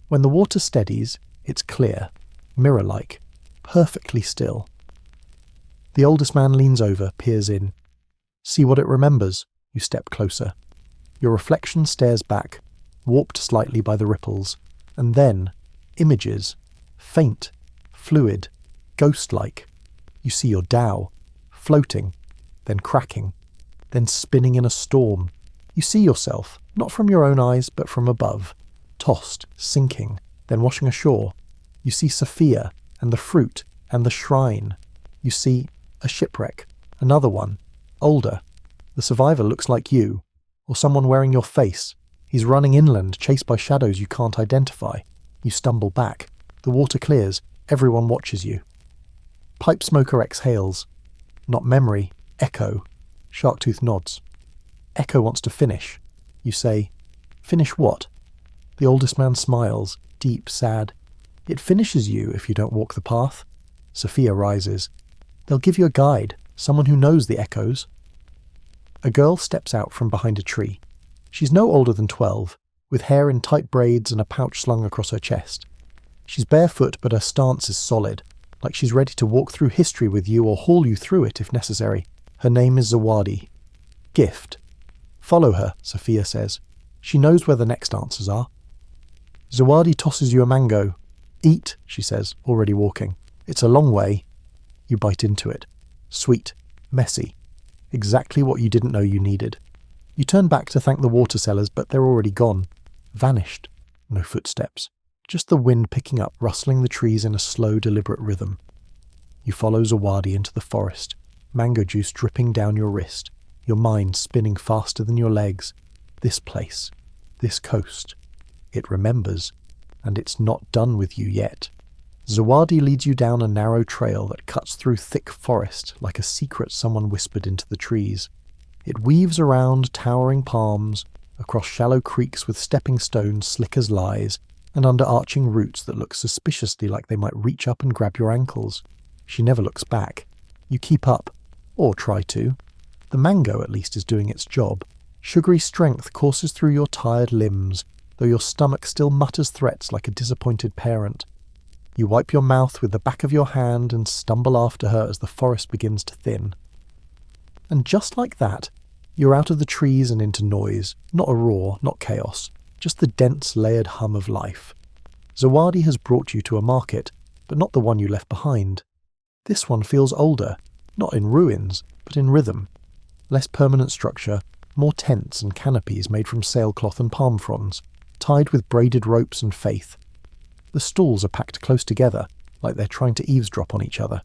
When the water steadies, it's clear, mirror-like, perfectly still. The oldest man leans over, peers in. See what it remembers. You step closer. Your reflection stares back, warped slightly by the ripples, and then images, faint, fluid, ghost-like. You see your dhow, floating, then cracking, then spinning in a storm. You see yourself, not from your own eyes, but from above, tossed, sinking, then washing ashore. You see Sophia, and the fruit, and the shrine. You see a shipwreck, another one, older. The survivor looks like you, or someone wearing your face. He's running inland, chased by shadows you can't identify. You stumble back. The water clears. Everyone watches you. Pipe smoker exhales. Not memory, echo. Sharktooth nods. Echo wants to finish. You say, finish what? The oldest man smiles, deep, sad. It finishes you if you don't walk the path. Sophia rises. They'll give you a guide, someone who knows the echoes. A girl steps out from behind a tree. She's no older than 12, with hair in tight braids and a pouch slung across her chest. She's barefoot, but her stance is solid, like she's ready to walk through history with you or haul you through it if necessary. Her name is Zawadi. Gift. Follow her, Sophia says. She knows where the next answers are. Zawadi tosses you a mango. Eat, she says, already walking. It's a long way. You bite into it. Sweet. Messy. Exactly what you didn't know you needed. You turn back to thank the water sellers, but they're already gone. Vanished. No footsteps. Just the wind picking up, rustling the trees in a slow, deliberate rhythm. You follow Zawadi into the forest, mango juice dripping down your wrist, your mind spinning faster than your legs. This this coast. It remembers, and it's not done with you yet. Zawadi leads you down a narrow trail that cuts through thick forest like a secret someone whispered into the trees. It weaves around towering palms, across shallow creeks with stepping stones slick as lies, and under arching roots that look suspiciously like they might reach up and grab your ankles. She never looks back. You keep up, or try to. The mango at least is doing its job. Sugary strength courses through your tired limbs, though your stomach still mutters threats like a disappointed parent. You wipe your mouth with the back of your hand and stumble after her as the forest begins to thin. And just like that, you're out of the trees and into noise, not a roar, not chaos, just the dense, layered hum of life. Zawadi has brought you to a market, but not the one you left behind. This one feels older, not in ruins, but in rhythm. Less permanent structure, more tents and canopies made from sailcloth and palm fronds, tied with braided ropes and faith. The stalls are packed close together, like they're trying to eavesdrop on each other.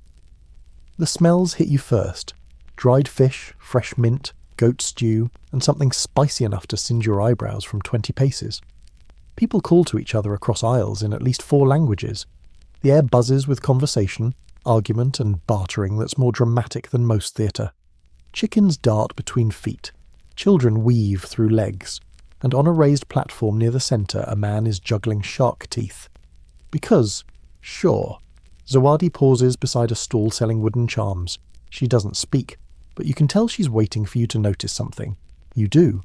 The smells hit you first. Dried fish, fresh mint, goat stew, and something spicy enough to singe your eyebrows from 20 paces. People call to each other across aisles in at least 4 languages. The air buzzes with conversation, argument, and bartering that's more dramatic than most theatre. Chickens dart between feet. Children weave through legs. And on a raised platform near the centre, a man is juggling shark teeth. Because, sure, Zawadi pauses beside a stall selling wooden charms. She doesn't speak, but you can tell she's waiting for you to notice something. You do.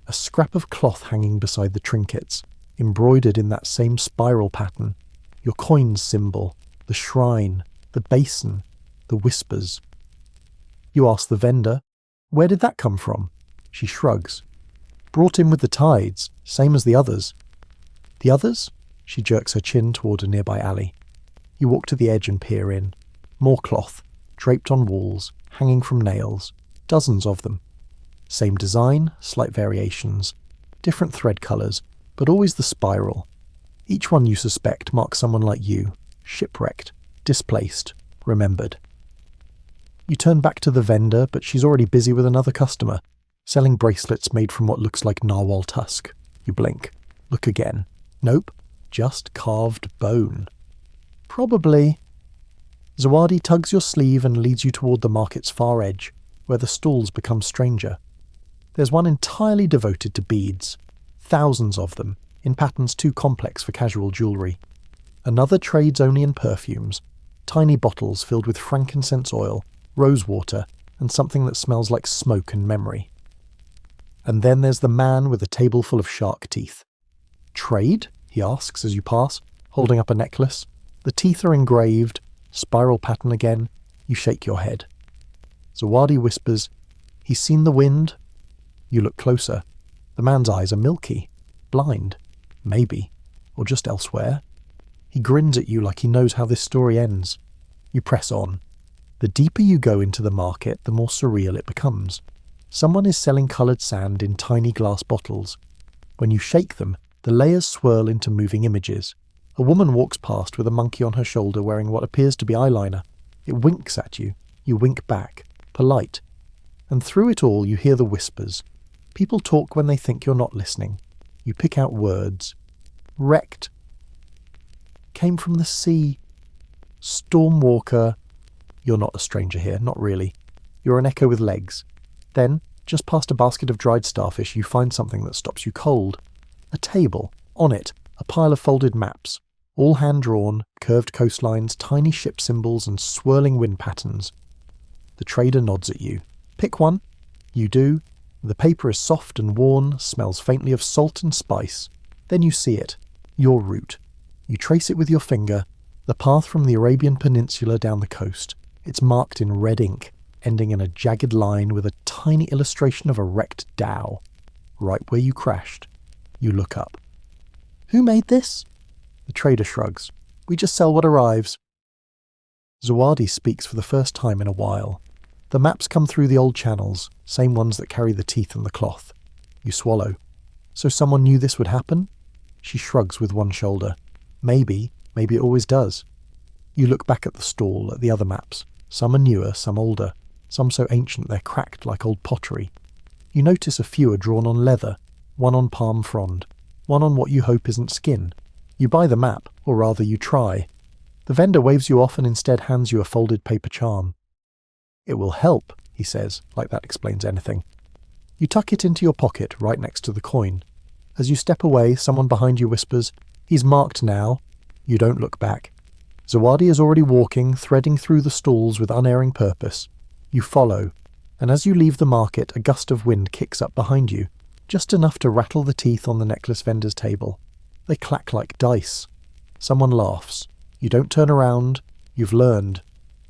A scrap of cloth hanging beside the trinkets, embroidered in that same spiral pattern. Your coins symbol, the shrine, the basin, the whispers. You ask the vendor, "Where did that come from?" She shrugs. "Brought in with the tides, same as the others." "The others?" She jerks her chin toward a nearby alley. You walk to the edge and peer in. More cloth, draped on walls, hanging from nails. Dozens of them. Same design, slight variations. Different thread colours, but always the spiral. Each one you suspect marks someone like you. Shipwrecked, displaced, remembered. You turn back to the vendor, but she's already busy with another customer, selling bracelets made from what looks like narwhal tusk. You blink. Look again. Nope. Just carved bone. Probably. Zawadi tugs your sleeve and leads you toward the market's far edge, where the stalls become stranger. There's one entirely devoted to beads. Thousands of them, in patterns too complex for casual jewellery. Another trades only in perfumes, tiny bottles filled with frankincense oil, rose water, and something that smells like smoke and memory. And then there's the man with a table full of shark teeth. "Trade?" he asks as you pass, holding up a necklace. The teeth are engraved, spiral pattern again. You shake your head. Zawadi whispers, "He's seen the wind." You look closer. The man's eyes are milky, blind, maybe, or just elsewhere. He grins at you like he knows how this story ends. You press on. The deeper you go into the market, the more surreal it becomes. Someone is selling coloured sand in tiny glass bottles. When you shake them, the layers swirl into moving images. A woman walks past with a monkey on her shoulder wearing what appears to be eyeliner. It winks at you. You wink back, polite. And through it all you hear the whispers. People talk when they think you're not listening. You pick out words. Wrecked. Came from the sea. Stormwalker. You're not a stranger here, not really. You're an echo with legs. Then, just past a basket of dried starfish, you find something that stops you cold. A table. On it, a pile of folded maps. All hand-drawn, curved coastlines, tiny ship symbols, and swirling wind patterns. The trader nods at you. Pick one. You do. The paper is soft and worn, smells faintly of salt and spice. Then you see it. Your route. You trace it with your finger. The path from the Arabian Peninsula down the coast. It's marked in red ink, ending in a jagged line with a tiny illustration of a wrecked dhow. Right where you crashed. You look up. Who made this? The trader shrugs. We just sell what arrives. Zawadi speaks for the first time in a while. The maps come through the old channels, same ones that carry the teeth and the cloth. You swallow. So someone knew this would happen? She shrugs with one shoulder. Maybe it always does. You look back at the stall, at the other maps. Some are newer, some older. Some so ancient they're cracked like old pottery. You notice a few are drawn on leather. one on palm frond, one on what you hope isn't skin. You buy the map, or rather you try. The vendor waves you off and instead hands you a folded paper charm. "It will help," he says, like that explains anything. You tuck it into your pocket right next to the coin. As you step away, someone behind you whispers, "He's marked now." You don't look back. Zawadi is already walking, threading through the stalls with unerring purpose. You follow, and as you leave the market, a gust of wind kicks up behind you, just enough to rattle the teeth on the necklace vendor's table. They clack like dice. Someone laughs. You don't turn around. You've learned.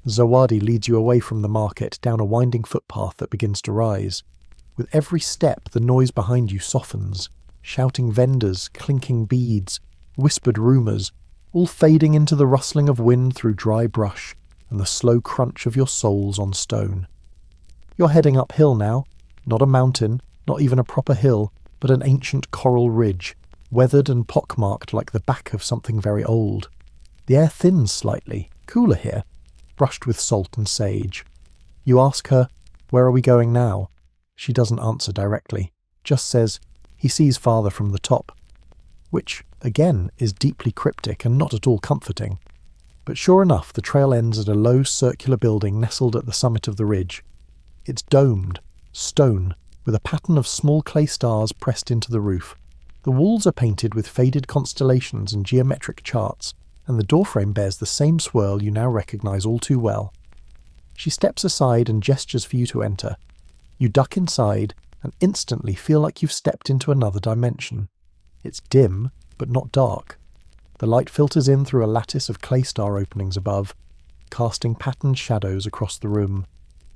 Zawadi leads you away from the market down a winding footpath that begins to rise. With every step, the noise behind you softens. Shouting vendors, clinking beads, whispered rumours, all fading into the rustling of wind through dry brush and the slow crunch of your soles on stone. You're heading uphill now. Not a mountain, not even a proper hill, but an ancient coral ridge, weathered and pockmarked like the back of something very old. The air thins slightly, cooler here, brushed with salt and sage. You ask her, "Where are we going now?" She doesn't answer directly, just says, "He sees farther from the top," which, again, is deeply cryptic and not at all comforting. But sure enough, the trail ends at a low circular building nestled at the summit of the ridge. It's domed, stone, with a pattern of small clay stars pressed into the roof. The walls are painted with faded constellations and geometric charts, and the doorframe bears the same swirl you now recognise all too well. She steps aside and gestures for you to enter. You duck inside and instantly feel like you've stepped into another dimension. It's dim, but not dark. The light filters in through a lattice of clay star openings above, casting patterned shadows across the room.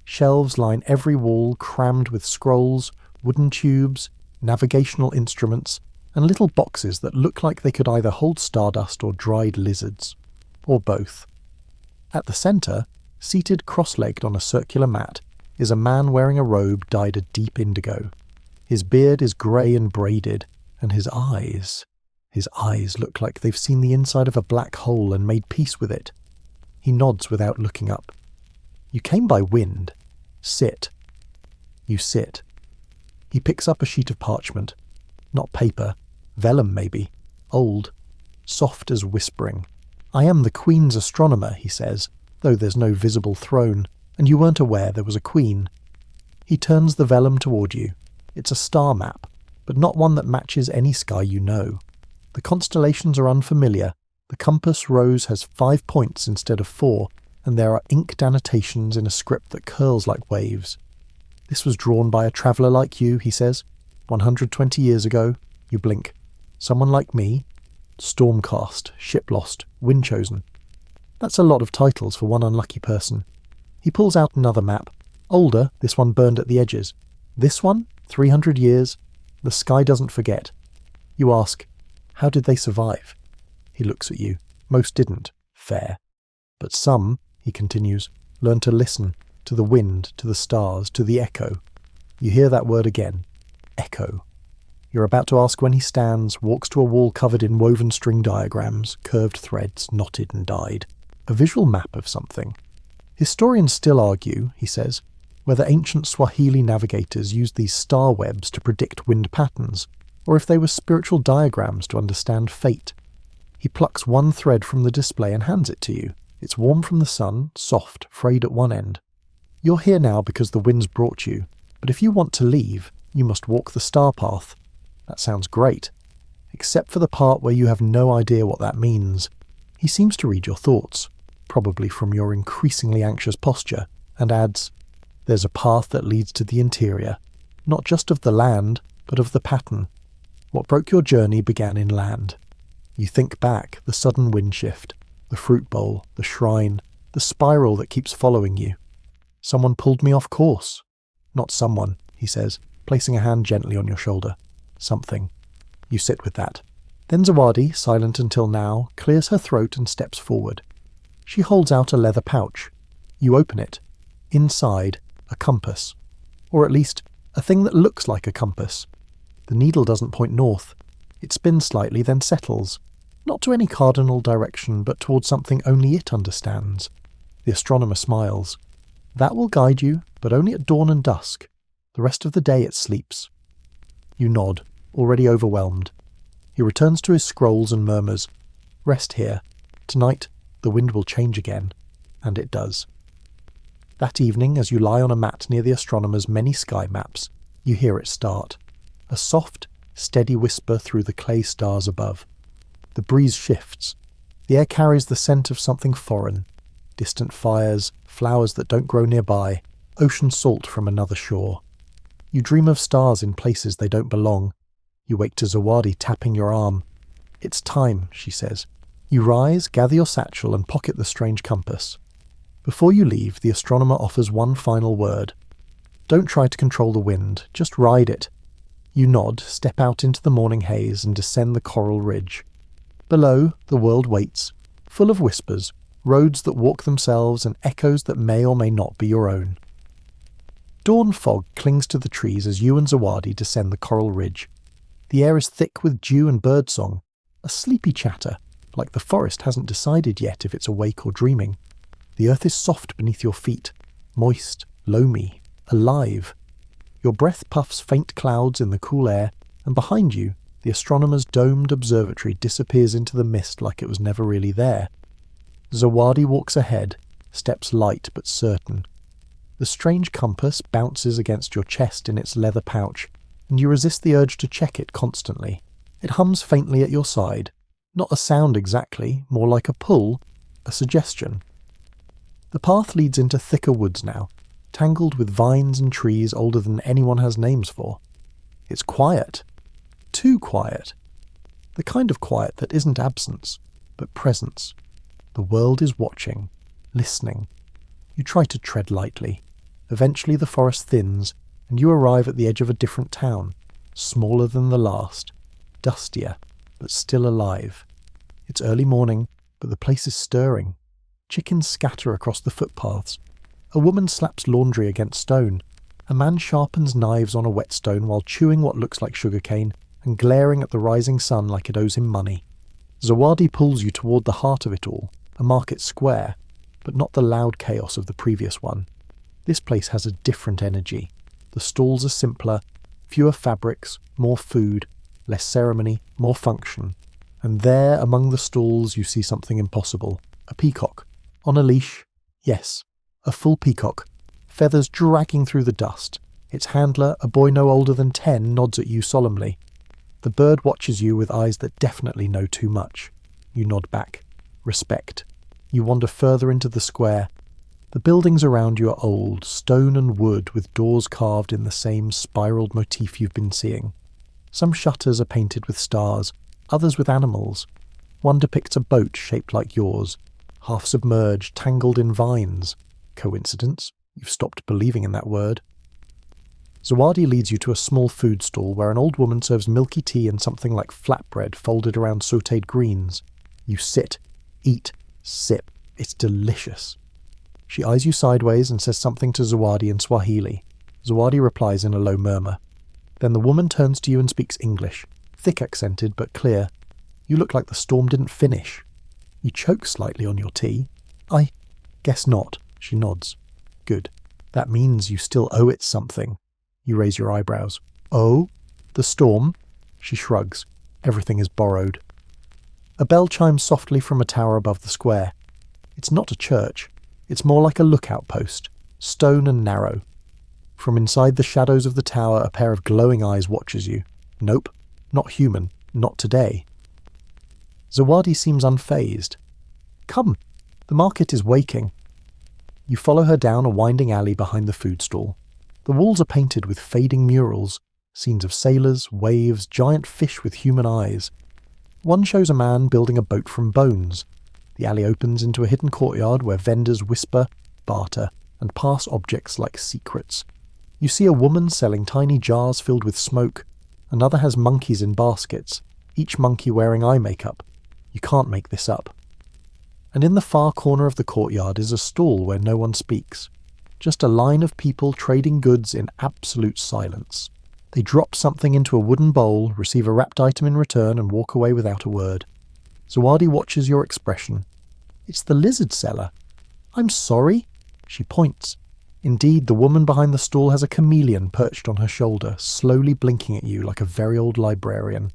Shelves line every wall, crammed with scrolls, wooden tubes, navigational instruments, and little boxes that look like they could either hold stardust or dried lizards. Or both. At the centre, seated cross-legged on a circular mat, is a man wearing a robe dyed a deep indigo. His beard is grey and braided, and his eyes look like they've seen the inside of a black hole and made peace with it. He nods without looking up. "You came by wind. Sit." You sit. He picks up a sheet of parchment. Not paper. Vellum, maybe. Old. Soft as whispering. "I am the Queen's astronomer," he says, though there's no visible throne, and you weren't aware there was a queen. He turns the vellum toward you. It's a star map, but not one that matches any sky you know. The constellations are unfamiliar. The compass rose has 5 points instead of 4, and there are inked annotations in a script that curls like waves. "This was drawn by a traveller like you," he says. 120 years ago." You blink. "Someone like me?" "Stormcast, ship lost, wind chosen." That's a lot of titles for one unlucky person. He pulls out another map. Older, this one burned at the edges. This one, 300 years. The sky doesn't forget. You ask, "How did they survive?" He looks at you. "Most didn't. Fair. But some," he continues, "learn to listen, to the wind, to the stars, to the echo." You hear that word again. Echo. You're about to ask when he stands, walks to a wall covered in woven string diagrams, curved threads, knotted and dyed. A visual map of something. Historians still argue, he says, whether ancient Swahili navigators used these star webs to predict wind patterns, or if they were spiritual diagrams to understand fate. He plucks one thread from the display and hands it to you. It's warm from the sun, soft, frayed at one end. You're here now because the wind's brought you, but if you want to leave, you must walk the star path. That sounds great, except for the part where you have no idea what that means. He seems to read your thoughts, probably from your increasingly anxious posture, and adds, "There's a path that leads to the interior, not just of the land, but of the pattern. What broke your journey began in land." You think back, the sudden wind shift, the fruit bowl, the shrine, the spiral that keeps following you. "Someone pulled me off course." "Not someone," he says, placing a hand gently on your shoulder. "Something." You sit with that. Then Zawadi, silent until now, clears her throat and steps forward. She holds out a leather pouch. You open it. Inside, a compass. Or at least, a thing that looks like a compass. The needle doesn't point north. It spins slightly, then settles. Not to any cardinal direction, but towards something only it understands. The astronomer smiles. "That will guide you, but only at dawn and dusk. The rest of the day it sleeps." You nod. already overwhelmed. He returns to his scrolls and murmurs, "Rest here. Tonight, the wind will change again." And it does. That evening, as you lie on a mat near the astronomer's many sky maps, you hear it start. A soft, steady whisper through the clay stars above. The breeze shifts. The air carries the scent of something foreign. Distant fires, flowers that don't grow nearby, ocean salt from another shore. You dream of stars in places they don't belong. You wake to Zawadi tapping your arm. "It's time," she says. You rise, gather your satchel and pocket the strange compass. Before you leave, the astronomer offers one final word. "Don't try to control the wind, just ride it." You nod, step out into the morning haze and descend the coral ridge. Below, the world waits, full of whispers, roads that walk themselves and echoes that may or may not be your own. Dawn fog clings to the trees as you and Zawadi descend the coral ridge. The air is thick with dew and birdsong, a sleepy chatter, like the forest hasn't decided yet if it's awake or dreaming. The earth is soft beneath your feet, moist, loamy, alive. Your breath puffs faint clouds in the cool air, and behind you, the astronomer's domed observatory disappears into the mist like it was never really there. Zawadi walks ahead, steps light but certain. The strange compass bounces against your chest in its leather pouch, and you resist the urge to check it constantly. It hums faintly at your side. Not a sound exactly, more like a pull, a suggestion. The path leads into thicker woods now, tangled with vines and trees older than anyone has names for. It's quiet. Too quiet. The kind of quiet that isn't absence, but presence. The world is watching, listening. You try to tread lightly. Eventually the forest thins, and you arrive at the edge of a different town, smaller than the last, dustier, but still alive. It's early morning, but the place is stirring. Chickens scatter across the footpaths. A woman slaps laundry against stone. A man sharpens knives on a whetstone while chewing what looks like sugarcane and glaring at the rising sun like it owes him money. Zawadi pulls you toward the heart of it all, a market square, but not the loud chaos of the previous one. This place has a different energy. The stalls are simpler, fewer fabrics, more food, less ceremony, more function. And there, among the stalls, you see something impossible. A peacock. On a leash. Yes, a full peacock. Feathers dragging through the dust. Its handler, a boy no older than 10, nods at you solemnly. The bird watches you with eyes that definitely know too much. You nod back. Respect. You wander further into the square. The buildings around you are old, stone and wood, with doors carved in the same spiraled motif you've been seeing. Some shutters are painted with stars, others with animals. One depicts a boat shaped like yours, half submerged, tangled in vines. Coincidence? You've stopped believing in that word. Zawadi leads you to a small food stall where an old woman serves milky tea and something like flatbread folded around sautéed greens. You sit, eat, sip. It's delicious. She eyes you sideways and says something to Zawadi in Swahili. Zawadi replies in a low murmur. Then the woman turns to you and speaks English, thick accented but clear. You look like the storm didn't finish. You choke slightly on your tea. "I guess not," she nods. "Good. That means you still owe it something." You raise your eyebrows. "Oh? The storm?" She shrugs. Everything is borrowed. A bell chimes softly from a tower above the square. It's not a church. It's more like a lookout post, stone and narrow. From inside the shadows of the tower, a pair of glowing eyes watches you. Nope, not human, not today. Zawadi seems unfazed. "Come, the market is waking." You follow her down a winding alley behind the food stall. The walls are painted with fading murals, scenes of sailors, waves, giant fish with human eyes. One shows a man building a boat from bones. The alley opens into a hidden courtyard where vendors whisper, barter, and pass objects like secrets. You see a woman selling tiny jars filled with smoke. Another has monkeys in baskets, each monkey wearing eye makeup. You can't make this up. And in the far corner of the courtyard is a stall where no one speaks. Just a line of people trading goods in absolute silence. They drop something into a wooden bowl, receive a wrapped item in return, and walk away without a word. Zawadi watches your expression. "It's the lizard seller." "I'm sorry." She points. Indeed, the woman behind the stall has a chameleon perched on her shoulder, slowly blinking at you like a very old librarian.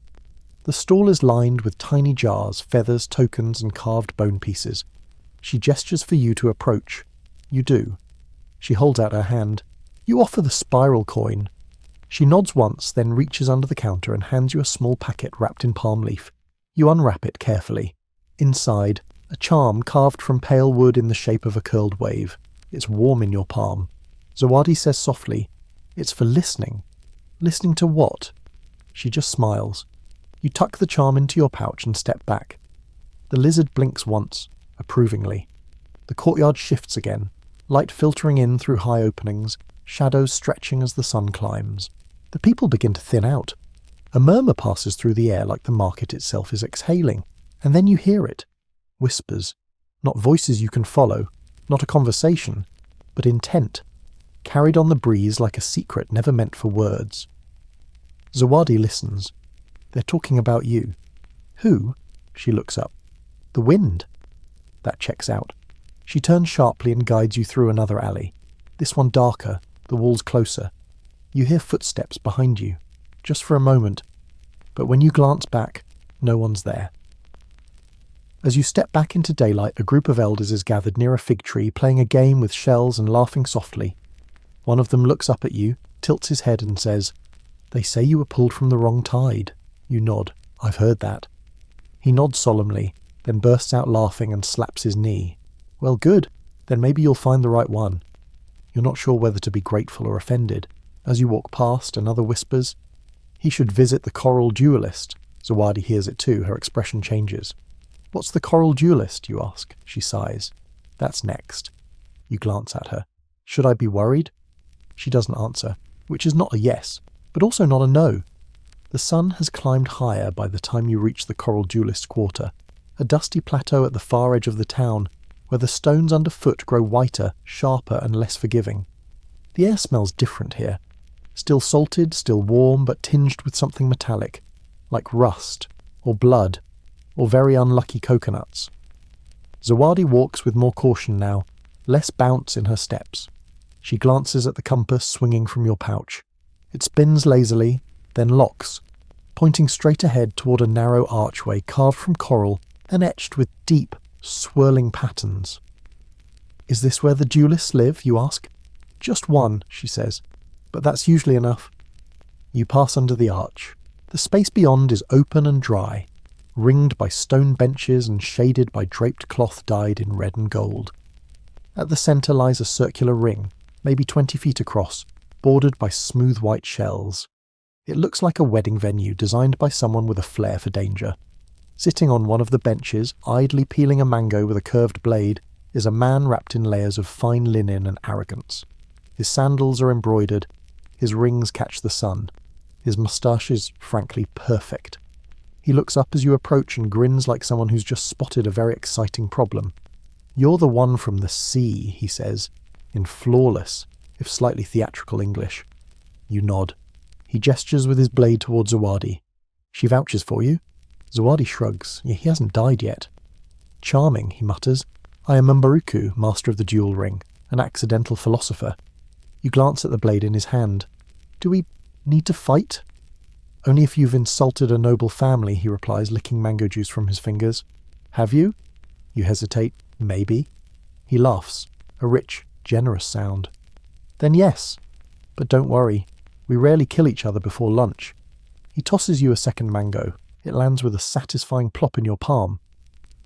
The stall is lined with tiny jars, feathers, tokens, and carved bone pieces. She gestures for you to approach. You do. She holds out her hand. You offer the spiral coin. She nods once, then reaches under the counter and hands you a small packet wrapped in palm leaf. You unwrap it carefully. Inside, a charm carved from pale wood in the shape of a curled wave. It's warm in your palm. Zawadi says softly, "It's for listening." "Listening to what?" She just smiles. You tuck the charm into your pouch and step back. The lizard blinks once, approvingly. The courtyard shifts again, light filtering in through high openings, shadows stretching as the sun climbs. The people begin to thin out. A murmur passes through the air like the market itself is exhaling, and then you hear it. Whispers. Not voices you can follow, not a conversation, but intent, carried on the breeze like a secret never meant for words. Zawadi listens. They're talking about you. Who? She looks up. The wind. That checks out. She turns sharply and guides you through another alley. This one darker, the walls closer. You hear footsteps behind you, just for a moment, but when you glance back, no one's there. As you step back into daylight, a group of elders is gathered near a fig tree, playing a game with shells and laughing softly. One of them looks up at you, tilts his head and says, "They say you were pulled from the wrong tide." You nod. "I've heard that." He nods solemnly, then bursts out laughing and slaps his knee. "Well, good. Then maybe you'll find the right one." You're not sure whether to be grateful or offended. As you walk past, another whispers, "He should visit the coral duelist." Zawadi hears it too. Her expression changes. "What's the coral duelist?" you ask. She sighs. "That's next." You glance at her. "Should I be worried?" She doesn't answer, which is not a yes, but also not a no. The sun has climbed higher by the time you reach the coral duelist's quarter, a dusty plateau at the far edge of the town, where the stones underfoot grow whiter, sharper, and less forgiving. The air smells different here. Still salted, still warm, but tinged with something metallic, like rust, or blood, or very unlucky coconuts. Zawadi walks with more caution now, less bounce in her steps. She glances at the compass swinging from your pouch. It spins lazily, then locks, pointing straight ahead toward a narrow archway carved from coral and etched with deep, swirling patterns. "Is this where the duelists live?" you ask. "Just one," she says, "but that's usually enough." You pass under the arch. The space beyond is open and dry, ringed by stone benches and shaded by draped cloth dyed in red and gold. At the centre lies a circular ring, maybe 20 feet across, bordered by smooth white shells. It looks like a wedding venue designed by someone with a flair for danger. Sitting on one of the benches, idly peeling a mango with a curved blade, is a man wrapped in layers of fine linen and arrogance. His sandals are embroidered, his rings catch the sun, his moustache is frankly perfect. He looks up as you approach and grins like someone who's just spotted a very exciting problem. "You're the one from the sea," he says, in flawless, if slightly theatrical English. You nod. He gestures with his blade towards Zawadi. "She vouches for you?" Zawadi shrugs. He hasn't died yet. "Charming," he mutters. "I am Mbaruku, master of the duel ring, an accidental philosopher." You glance at the blade in his hand. "Do we need to fight?" "Only if you've insulted a noble family," he replies, licking mango juice from his fingers. "Have you?" You hesitate. "Maybe." He laughs, a rich, generous sound. "Then yes. But don't worry. We rarely kill each other before lunch." He tosses you a second mango. It lands with a satisfying plop in your palm.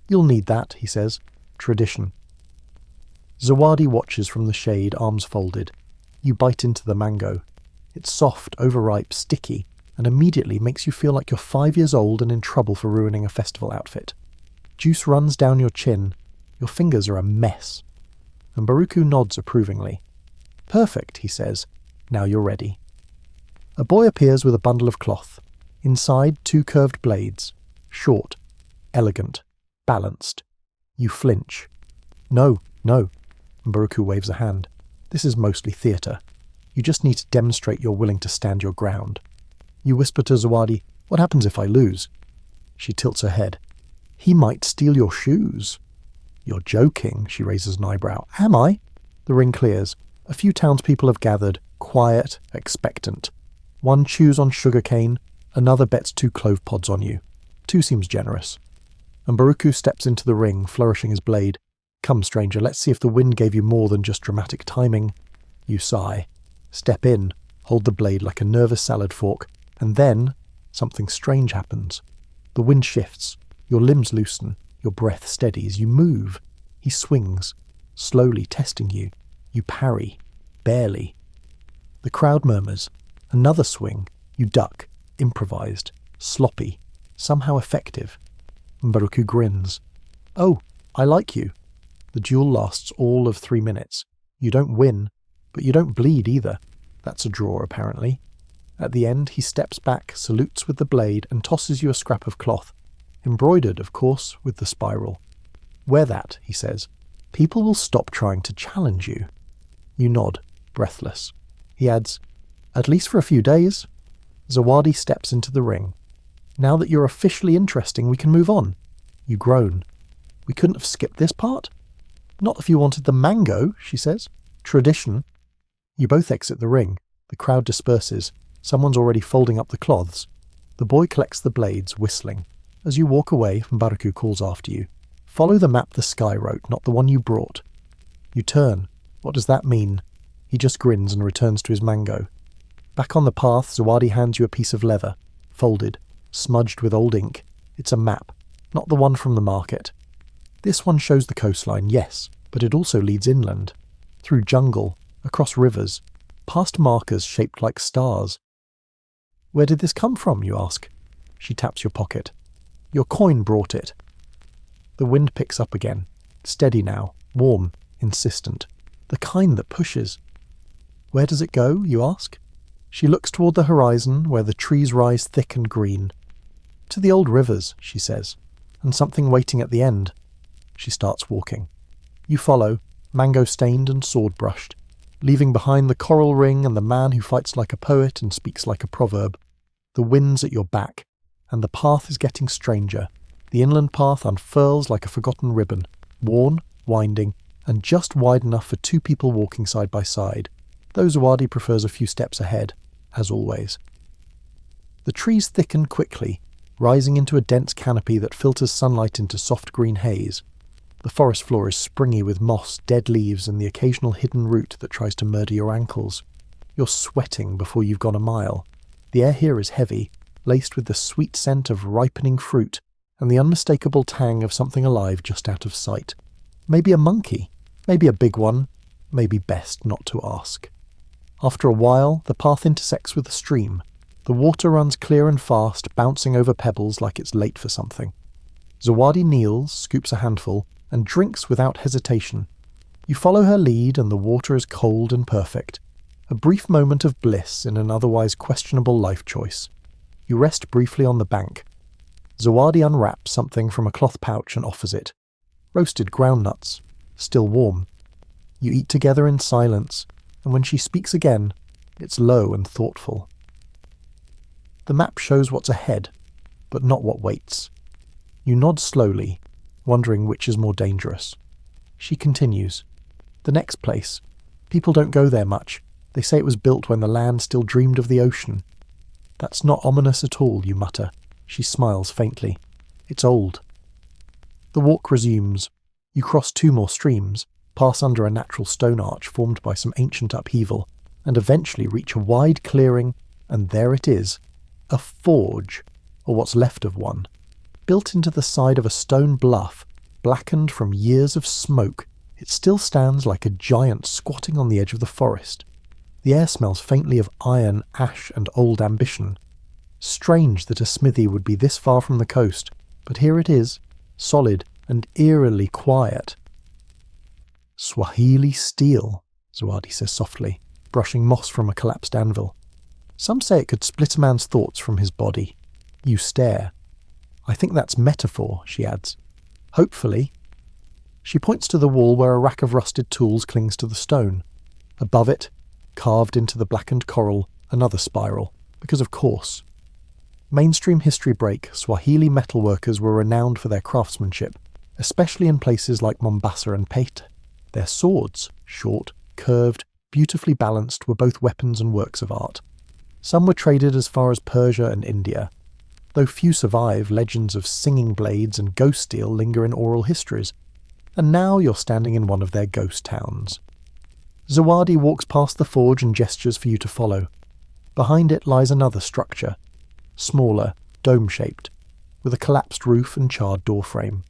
"You'll need that," he says. "Tradition." Zawadi watches from the shade, arms folded. You bite into the mango. It's soft, overripe, sticky, and immediately makes you feel like you're 5 years old and in trouble for ruining a festival outfit. Juice runs down your chin. Your fingers are a mess. And Baruku nods approvingly. "Perfect," he says. "Now you're ready." A boy appears with a bundle of cloth. Inside, 2 curved blades. Short, elegant, balanced. You flinch. "No, no." Baruku waves a hand. "This is mostly theatre. You just need to demonstrate you're willing to stand your ground." You whisper to Zawadi, "What happens if I lose?" She tilts her head. "He might steal your shoes." "You're joking," she raises an eyebrow. "Am I?" The ring clears. A few townspeople have gathered, quiet, expectant. One chews on sugarcane, another bets 2 clove pods on you. 2 seems generous. And Baruku steps into the ring, flourishing his blade. Come, stranger, let's see if the wind gave you more than just dramatic timing. You sigh. Step in, hold the blade like a nervous salad fork, and then something strange happens. The wind shifts, your limbs loosen, your breath steadies, you move. He swings, slowly testing you. You parry, barely. The crowd murmurs. Another swing. You duck, improvised, sloppy, somehow effective. Baruku grins. Oh, I like you. The duel lasts all of 3 minutes. You don't win, but you don't bleed either. That's a draw, apparently. At the end, he steps back, salutes with the blade, and tosses you a scrap of cloth. Embroidered, of course, with the spiral. Wear that, he says. People will stop trying to challenge you. You nod, breathless. He adds, at least for a few days. Zawadi steps into the ring. Now that you're officially interesting, we can move on. You groan. We couldn't have skipped this part? Not if you wanted the mango, she says. Tradition. You both exit the ring. The crowd disperses. Someone's already folding up the cloths. The boy collects the blades, whistling. As you walk away, Baruku calls after you. Follow the map the sky wrote, not the one you brought. You turn. What does that mean? He just grins and returns to his mango. Back on the path, Zawadi hands you a piece of leather, folded, smudged with old ink. It's a map, not the one from the market. This one shows the coastline, yes, but it also leads inland, through jungle, across rivers, past markers shaped like stars. Where did this come from, you ask? She taps your pocket. Your coin brought it. The wind picks up again, steady now, warm, insistent, the kind that pushes. Where does it go, you ask? She looks toward the horizon, where the trees rise thick and green. To the old rivers, she says, and something waiting at the end. She starts walking. You follow, mango-stained and sword-brushed, leaving behind the coral ring and the man who fights like a poet and speaks like a proverb. The wind's at your back, and the path is getting stranger. The inland path unfurls like a forgotten ribbon, worn, winding, and just wide enough for 2 people walking side by side, though Zawadi prefers a few steps ahead, as always. The trees thicken quickly, rising into a dense canopy that filters sunlight into soft green haze. The forest floor is springy with moss, dead leaves, and the occasional hidden root that tries to murder your ankles. You're sweating before you've gone a mile. The air here is heavy, laced with the sweet scent of ripening fruit, and the unmistakable tang of something alive just out of sight. Maybe a monkey, maybe a big one, maybe best not to ask. After a while, the path intersects with a stream. The water runs clear and fast, bouncing over pebbles like it's late for something. Zawadi kneels, scoops a handful, and drinks without hesitation. You follow her lead, and the water is cold and perfect. A brief moment of bliss in an otherwise questionable life choice. You rest briefly on the bank. Zawadi unwraps something from a cloth pouch and offers it. Roasted groundnuts, still warm. You eat together in silence, and when she speaks again, it's low and thoughtful. The map shows what's ahead, but not what waits. You nod slowly, wondering which is more dangerous. She continues. The next place. People don't go there much. They say it was built when the land still dreamed of the ocean. That's not ominous at all, you mutter. She smiles faintly. It's old. The walk resumes. You cross 2 more streams, pass under a natural stone arch formed by some ancient upheaval, and eventually reach a wide clearing, and there it is. A forge, or what's left of one. Built into the side of a stone bluff, blackened from years of smoke, it still stands like a giant squatting on the edge of the forest. The air smells faintly of iron, ash, and old ambition. Strange that a smithy would be this far from the coast, but here it is, solid and eerily quiet. Swahili steel, Zawadi says softly, brushing moss from a collapsed anvil. Some say it could split a man's thoughts from his body. You stare. I think that's metaphor, she adds. Hopefully. She points to the wall where a rack of rusted tools clings to the stone. Above it, carved into the blackened coral, another spiral, because of course. Mainstream history break, Swahili metalworkers were renowned for their craftsmanship, especially in places like Mombasa and Pate. Their swords, short, curved, beautifully balanced, were both weapons and works of art. Some were traded as far as Persia and India. Though few survive, legends of singing blades and ghost steel linger in oral histories, and now you're standing in one of their ghost towns. Zawadi walks past the forge and gestures for you to follow. Behind it lies another structure, smaller, dome-shaped, with a collapsed roof and charred doorframe.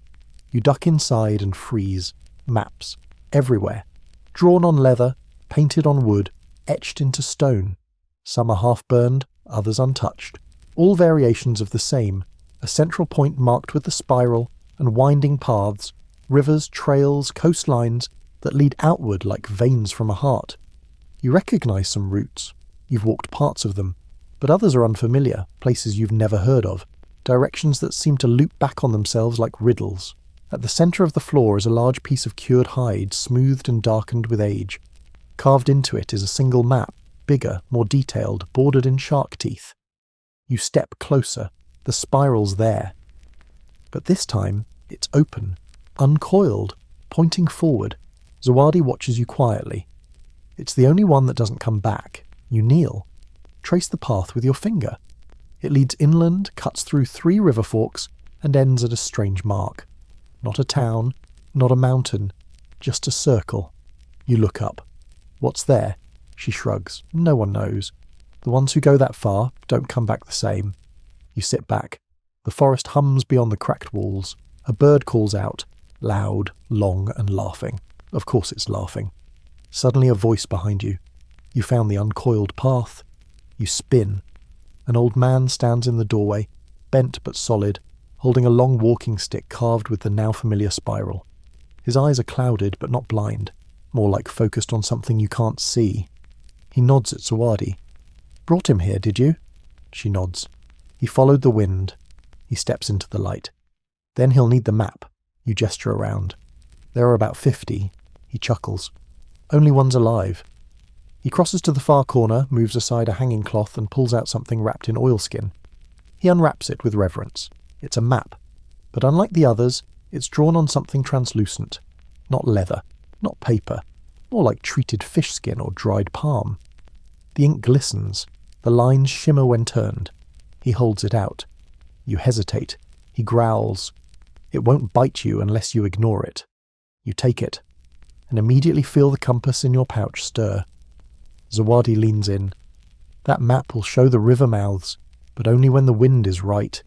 You duck inside and freeze. Maps, everywhere, drawn on leather, painted on wood, etched into stone. Some are half-burned, others untouched. All variations of the same, a central point marked with the spiral and winding paths, rivers, trails, coastlines that lead outward like veins from a heart. You recognise some routes. You've walked parts of them, but others are unfamiliar, places you've never heard of, directions that seem to loop back on themselves like riddles. At the centre of the floor is a large piece of cured hide, smoothed and darkened with age. Carved into it is a single map, bigger, more detailed, bordered in shark teeth. You step closer. The spiral's there. But this time, it's open, uncoiled, pointing forward. Zawadi watches you quietly. It's the only one that doesn't come back. You kneel. Trace the path with your finger. It leads inland, cuts through 3 river forks, and ends at a strange mark. Not a town, not a mountain, just a circle. You look up. What's there? She shrugs. No one knows. The ones who go that far don't come back the same. You sit back. The forest hums beyond the cracked walls. A bird calls out, loud, long, and laughing. Of course it's laughing. Suddenly a voice behind you. You found the uncoiled path. You spin. An old man stands in the doorway, bent but solid, holding a long walking stick carved with the now familiar spiral. His eyes are clouded but not blind, more like focused on something you can't see. He nods at Zawadi. Brought him here, did you? She nods. He followed the wind. He steps into the light. Then he'll need the map. You gesture around. There are about 50. He chuckles. Only one's alive. He crosses to the far corner, moves aside a hanging cloth and pulls out something wrapped in oilskin. He unwraps it with reverence. It's a map, but unlike the others, it's drawn on something translucent. Not leather, not paper, more like treated fish skin or dried palm. The ink glistens, the lines shimmer when turned. He holds it out. You hesitate. He growls. It won't bite you unless you ignore it. You take it, and immediately feel the compass in your pouch stir. Zawadi leans in. That map will show the river mouths, but only when the wind is right.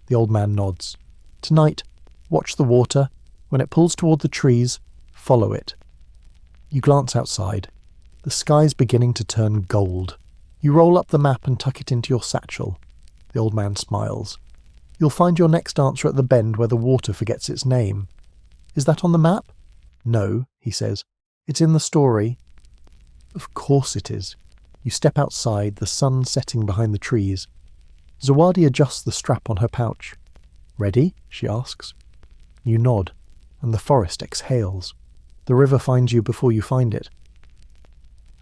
The old man nods. Tonight, watch the water. When it pulls toward the trees, follow it. You glance outside. The sky's beginning to turn gold. You roll up the map and tuck it into your satchel. The old man smiles. You'll find your next answer at the bend where the water forgets its name. Is that on the map? No, he says. It's in the story. Of course it is. You step outside, the sun setting behind the trees. Zawadi adjusts the strap on her pouch. Ready? She asks. You nod, and the forest exhales. The river finds you before you find it.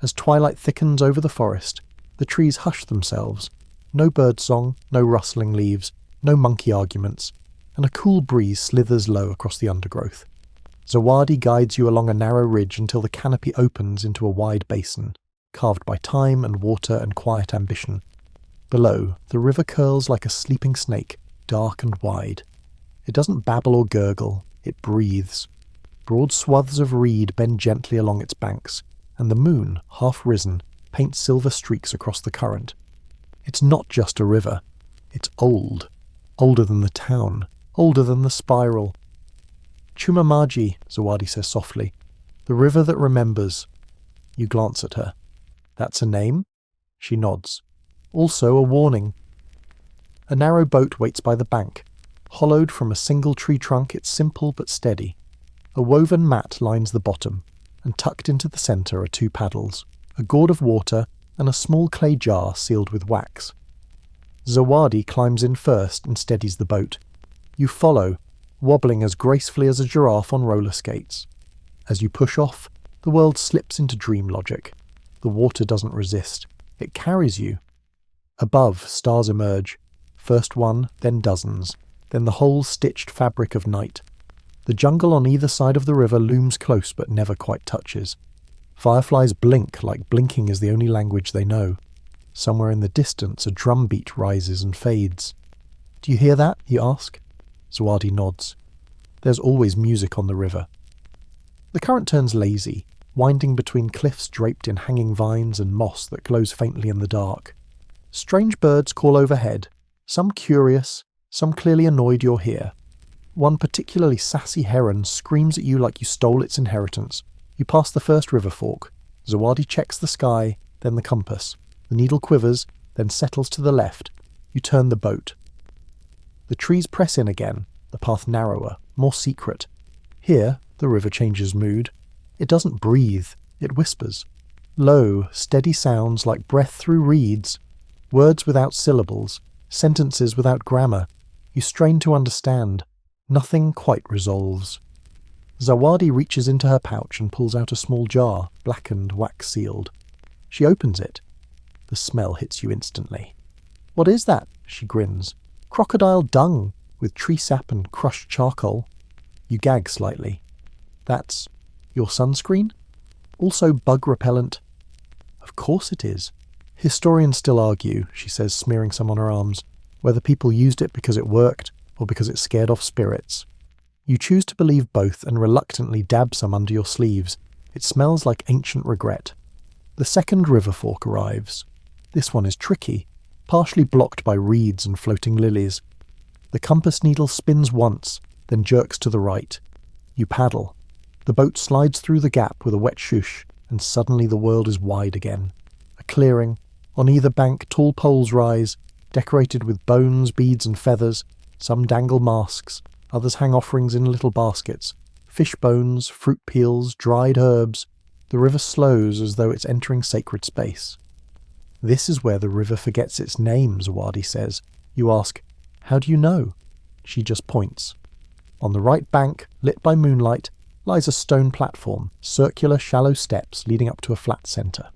As twilight thickens over the forest, the trees hush themselves. No birdsong, no rustling leaves, no monkey arguments, and a cool breeze slithers low across the undergrowth. Zawadi guides you along a narrow ridge until the canopy opens into a wide basin, carved by time and water and quiet ambition. Below, the river curls like a sleeping snake, dark and wide. It doesn't babble or gurgle, it breathes. Broad swaths of reed bend gently along its banks, and the moon, half risen, paints silver streaks across the current. It's not just a river. It's old. Older than the town. Older than the spiral. Chumamaji, Zawadi says softly. The river that remembers. You glance at her. That's a name? She nods. Also a warning. A narrow boat waits by the bank. Hollowed from a single tree trunk, it's simple but steady. A woven mat lines the bottom, and tucked into the centre are 2 paddles, a gourd of water, and a small clay jar sealed with wax. Zawadi climbs in first and steadies the boat. You follow, wobbling as gracefully as a giraffe on roller skates. As you push off, the world slips into dream logic. The water doesn't resist. It carries you. Above, stars emerge. First one, then dozens, then the whole stitched fabric of night. The jungle on either side of the river looms close but never quite touches. Fireflies blink like blinking is the only language they know. Somewhere in the distance a drum beat rises and fades. "Do you hear that?" you ask. Zawadi nods. There's always music on the river. The current turns lazy, winding between cliffs draped in hanging vines and moss that glows faintly in the dark. Strange birds call overhead, some curious, some clearly annoyed you're here. One particularly sassy heron screams at you like you stole its inheritance. You pass the first river fork. Zawadi checks the sky, then the compass. The needle quivers, then settles to the left. You turn the boat. The trees press in again, the path narrower, more secret. Here, the river changes mood. It doesn't breathe, it whispers. Low, steady sounds like breath through reeds, words without syllables, sentences without grammar. You strain to understand. Nothing quite resolves. Zawadi reaches into her pouch and pulls out a small jar, blackened, wax-sealed. She opens it. The smell hits you instantly. "What is that?" she grins. "Crocodile dung, with tree sap and crushed charcoal." You gag slightly. "That's your sunscreen? Also bug repellent?" "Of course it is. Historians still argue," she says, smearing some on her arms, "whether people used it because it worked or because it scared off spirits. You choose to believe both and reluctantly dab some under your sleeves. It smells like ancient regret. The second river fork arrives. This one is tricky, partially blocked by reeds and floating lilies. The compass needle spins once, then jerks to the right. You paddle. The boat slides through the gap with a wet shoosh, and suddenly the world is wide again. A clearing. On either bank, tall poles rise, decorated with bones, beads, and feathers. Some dangle masks, others hang offerings in little baskets. Fish bones, fruit peels, dried herbs. The river slows as though it's entering sacred space. "This is where the river forgets its name," Zawadi says. You ask, "How do you know?" She just points. On the right bank, lit by moonlight, lies a stone platform, circular shallow steps leading up to a flat centre.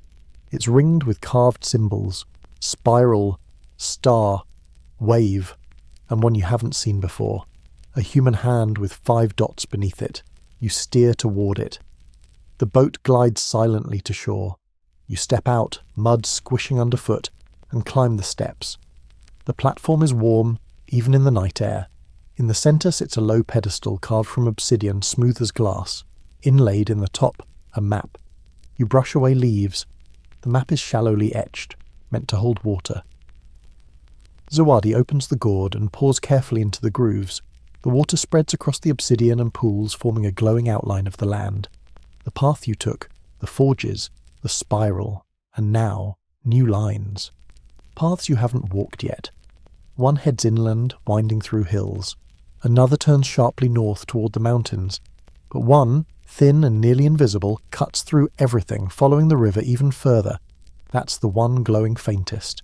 It's ringed with carved symbols: spiral, star, wave, and one you haven't seen before. A human hand with 5 dots beneath it. You steer toward it. The boat glides silently to shore. You step out, mud squishing underfoot, and climb the steps. The platform is warm, even in the night air. In the centre sits a low pedestal carved from obsidian smooth as glass. Inlaid in the top, a map. You brush away leaves. The map is shallowly etched, meant to hold water. Zawadi opens the gourd and pours carefully into the grooves. The water spreads across the obsidian and pools, forming a glowing outline of the land. The path you took, the forges, the spiral, and now, new lines. Paths you haven't walked yet. One heads inland, winding through hills. Another turns sharply north toward the mountains. But one, thin and nearly invisible, cuts through everything, following the river even further. That's the one glowing faintest.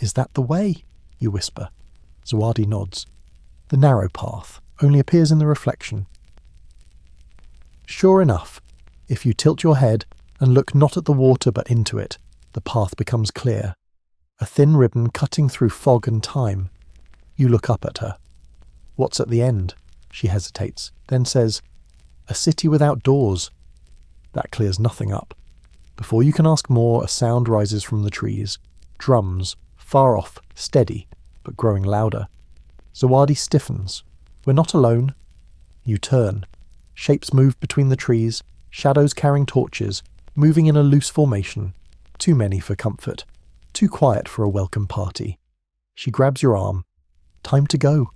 "Is that the way?" you whisper. Zawadi nods. The narrow path only appears in the reflection. Sure enough, if you tilt your head and look not at the water but into it, the path becomes clear. A thin ribbon cutting through fog and time. You look up at her. "What's at the end?" She hesitates, then says, "A city without doors." That clears nothing up. Before you can ask more, a sound rises from the trees. Drums, far off, steady, but growing louder. Zawadi stiffens. We're not alone. You turn. Shapes move between the trees, shadows carrying torches, moving in a loose formation. Too many for comfort. Too quiet for a welcome party. She grabs your arm. Time to go.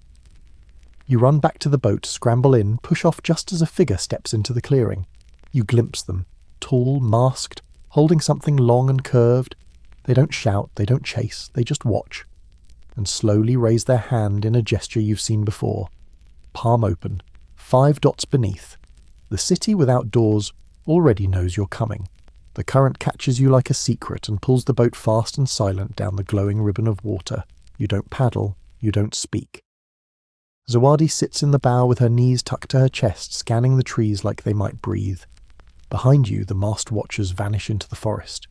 You run back to the boat, scramble in, push off just as a figure steps into the clearing. You glimpse them, tall, masked, holding something long and curved. They don't shout, they don't chase, they just watch. And slowly raise their hand in a gesture you've seen before. Palm open, 5 dots beneath. The city without doors already knows you're coming. The current catches you like a secret and pulls the boat fast and silent down the glowing ribbon of water. You don't paddle, you don't speak. Zawadi sits in the bow with her knees tucked to her chest, scanning the trees like they might breathe. Behind you, the masked watchers vanish into the forest.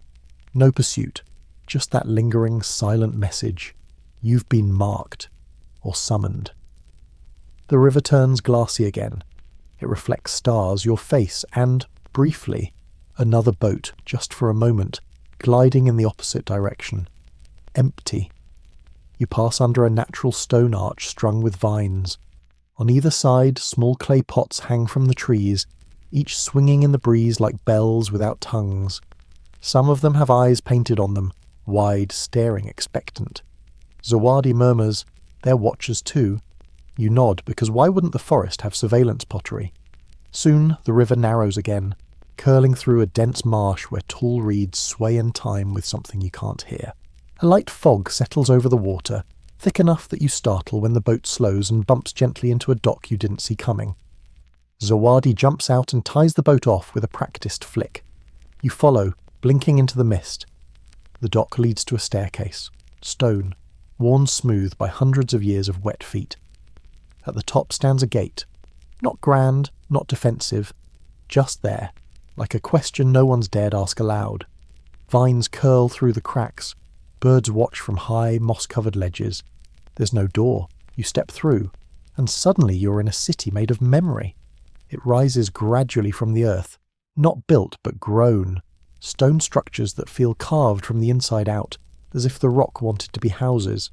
No pursuit, just that lingering, silent message. You've been marked, or summoned. The river turns glassy again. It reflects stars, your face, and, briefly, Another boat, just for a moment, gliding in the opposite direction. Empty. You pass under a natural stone arch strung with vines. On either side, small clay pots hang from the trees, each swinging in the breeze like bells without tongues. Some of them have eyes painted on them, wide, staring, expectant. Zawadi murmurs, "They're watchers too." You nod, because why wouldn't the forest have surveillance pottery? Soon the river narrows again, curling through a dense marsh where tall reeds sway in time with something you can't hear. A light fog settles over the water, thick enough that you startle when the boat slows and bumps gently into a dock you didn't see coming. Zawadi jumps out and ties the boat off with a practiced flick. You follow, blinking into the mist. The dock leads to a staircase, stone, worn smooth by hundreds of years of wet feet. At the top stands a gate, not grand, not defensive, just there, like a question no one's dared ask aloud. Vines curl through the cracks, birds watch from high, moss-covered ledges. There's no door. You step through, and suddenly you're in a city made of memory. It rises gradually from the earth, not built but grown, stone structures that feel carved from the inside out, as if the rock wanted to be houses.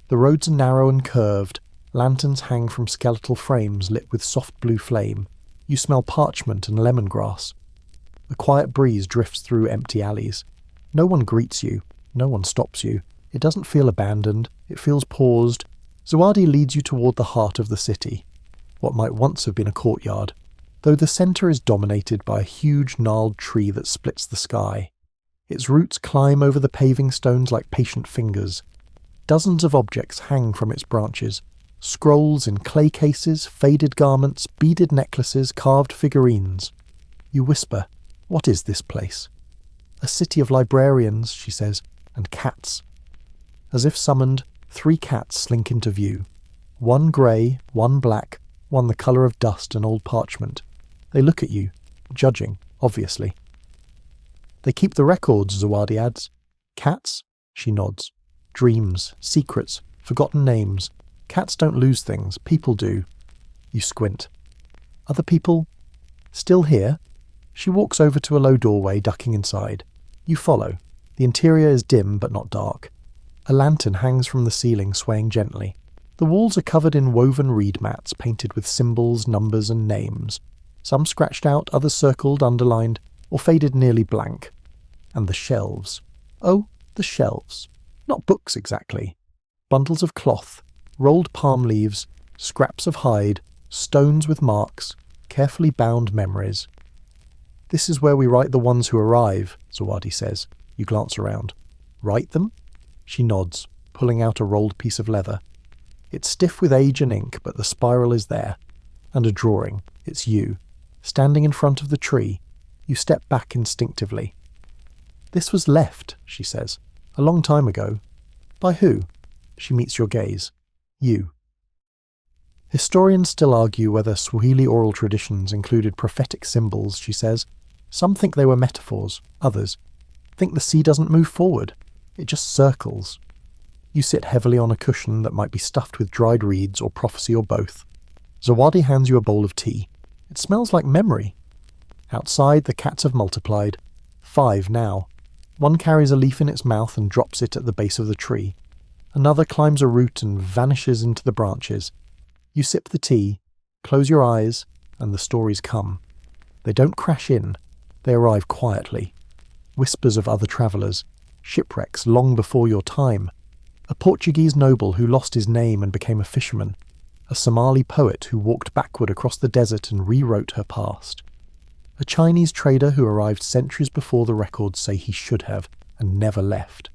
The roads are narrow and curved, lanterns hang from skeletal frames lit with soft blue flame. You smell parchment and lemongrass. A quiet breeze drifts through empty alleys. No one greets you, no one stops you. It doesn't feel abandoned, it feels paused. Zawadi leads you toward the heart of the city, what might once have been a courtyard, though the centre is dominated by a huge gnarled tree that splits the sky. Its roots climb over the paving stones like patient fingers. Dozens of objects hang from its branches. Scrolls in clay cases, faded garments, beaded necklaces, carved figurines. You whisper, "What is this place?" "A city of librarians," she says, "and cats." As if summoned, 3 cats slink into view. One grey, one black, one the colour of dust and old parchment. They look at you, judging, obviously. "They keep the records," Zawadi adds. "Cats?" She nods. "Dreams, secrets, forgotten names. Cats don't lose things, people do." You squint. "Other people? Still here?" She walks over to a low doorway, ducking inside. You follow. The interior is dim but not dark. A lantern hangs from the ceiling, swaying gently. The walls are covered in woven reed mats, painted with symbols, numbers and names. Some scratched out, others circled, underlined, or faded nearly blank. And the shelves. Oh, the shelves. Not books exactly. Bundles of cloth, rolled palm leaves, scraps of hide, stones with marks, carefully bound memories. "This is where we write the ones who arrive," Zawadi says. You glance around. "Write them?" She nods, pulling out a rolled piece of leather. It's stiff with age and ink, but the spiral is there. And a drawing. It's you, standing in front of the tree. You step back instinctively. "This was left," she says, "a long time ago." "By who?" She meets your gaze. "You." Historians still argue whether Swahili oral traditions included prophetic symbols, she says. Some think they were metaphors, others think the sea doesn't move forward, it just circles. You sit heavily on a cushion that might be stuffed with dried reeds or prophecy or both. Zawadi hands you a bowl of tea. It smells like memory. Outside, the cats have multiplied. 5 now. One carries a leaf in its mouth and drops it at the base of the tree. Another climbs a root and vanishes into the branches. You sip the tea, close your eyes, and the stories come. They don't crash in. They arrive quietly. Whispers of other travellers, shipwrecks long before your time. A Portuguese noble who lost his name and became a fisherman. A Somali poet who walked backward across the desert and rewrote her past. A Chinese trader who arrived centuries before the records say he should have, and never left.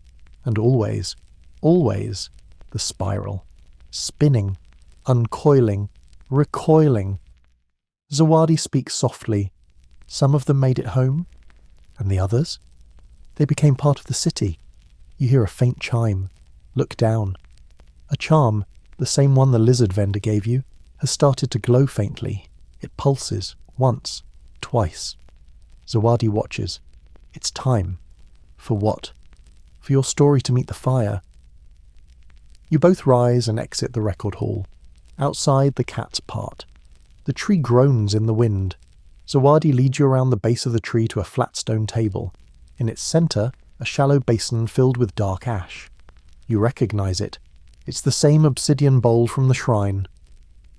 And always, always, the spiral. Spinning, uncoiling, recoiling. Zawadi speaks softly. Some of them made it home. And the others? They became part of the city. You hear a faint chime. Look down. A charm, the same one the lizard vendor gave you, has started to glow faintly. It pulses, once, twice. Zawadi watches. It's time. For what? For your story to meet the fire. You both rise and exit the record hall. Outside, the cats part. The tree groans in the wind. Zawadi leads you around the base of the tree to a flat stone table. In its centre, a shallow basin filled with dark ash. You recognise it. It's the same obsidian bowl from the shrine.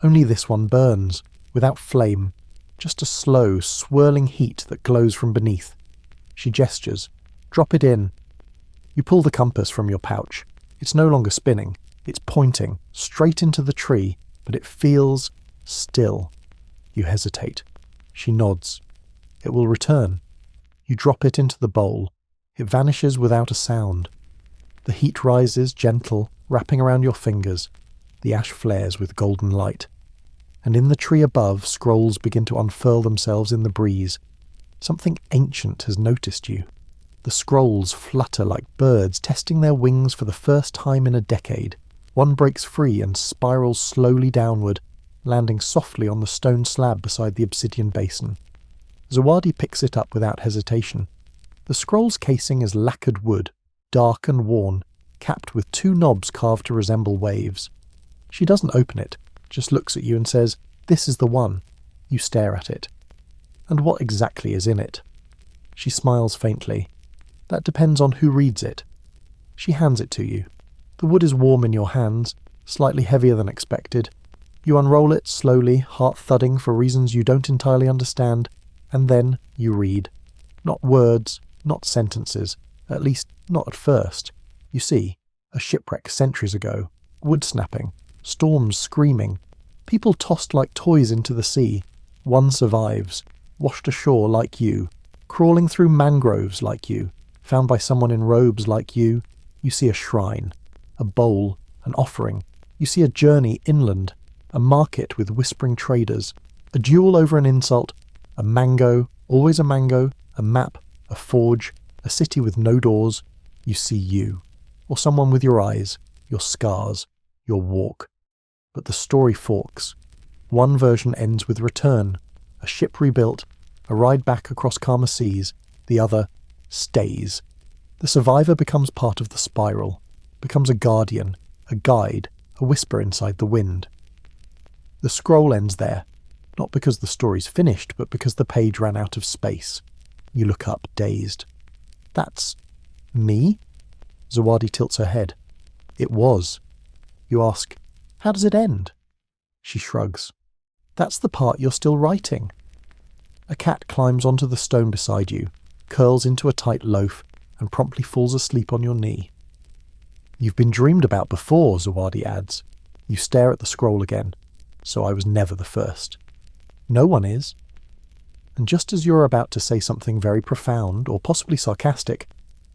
Only this one burns, without flame, just a slow, swirling heat that glows from beneath. She gestures. Drop it in. You pull the compass from your pouch. It's no longer spinning. It's pointing, straight into the tree, but it feels still. You hesitate. She nods. It will return. You drop it into the bowl. It vanishes without a sound. The heat rises, gentle, wrapping around your fingers. The ash flares with golden light. And in the tree above, scrolls begin to unfurl themselves in the breeze. Something ancient has noticed you. The scrolls flutter like birds testing their wings for the first time in a decade. One breaks free and spirals slowly downward, landing softly on the stone slab beside the obsidian basin. Zawadi picks it up without hesitation. The scroll's casing is lacquered wood, dark and worn, capped with two knobs carved to resemble waves. She doesn't open it, just looks at you and says, "This is the one." You stare at it. "And what exactly is in it?" She smiles faintly. "That depends on who reads it." She hands it to you. The wood is warm in your hands, slightly heavier than expected. You unroll it slowly, heart thudding for reasons you don't entirely understand, and then you read. Not words, not sentences, at least not at first. You see, a shipwreck centuries ago, wood snapping, storms screaming, people tossed like toys into the sea. One survives, washed ashore like you, crawling through mangroves like you, found by someone in robes like you. You see a shrine, a bowl, an offering. You see a journey inland, a market with whispering traders, a duel over an insult, a mango, always a mango, a map, a forge, a city with no doors. You see you, or someone with your eyes, your scars, your walk. But the story forks. One version ends with return, a ship rebuilt, a ride back across calmer seas. The other stays. The survivor becomes part of the spiral, becomes a guardian, a guide, a whisper inside the wind. The scroll ends there, not because the story's finished, but because the page ran out of space. You look up, dazed. "That's me?" Zawadi tilts her head. "It was." You ask, "How does it end?" She shrugs. "That's the part you're still writing." A cat climbs onto the stone beside you, curls into a tight loaf, and promptly falls asleep on your knee. "You've been dreamed about before," Zawadi adds. You stare at the scroll again. "So I was never the first." "No one is." And just as you're about to say something very profound, or possibly sarcastic,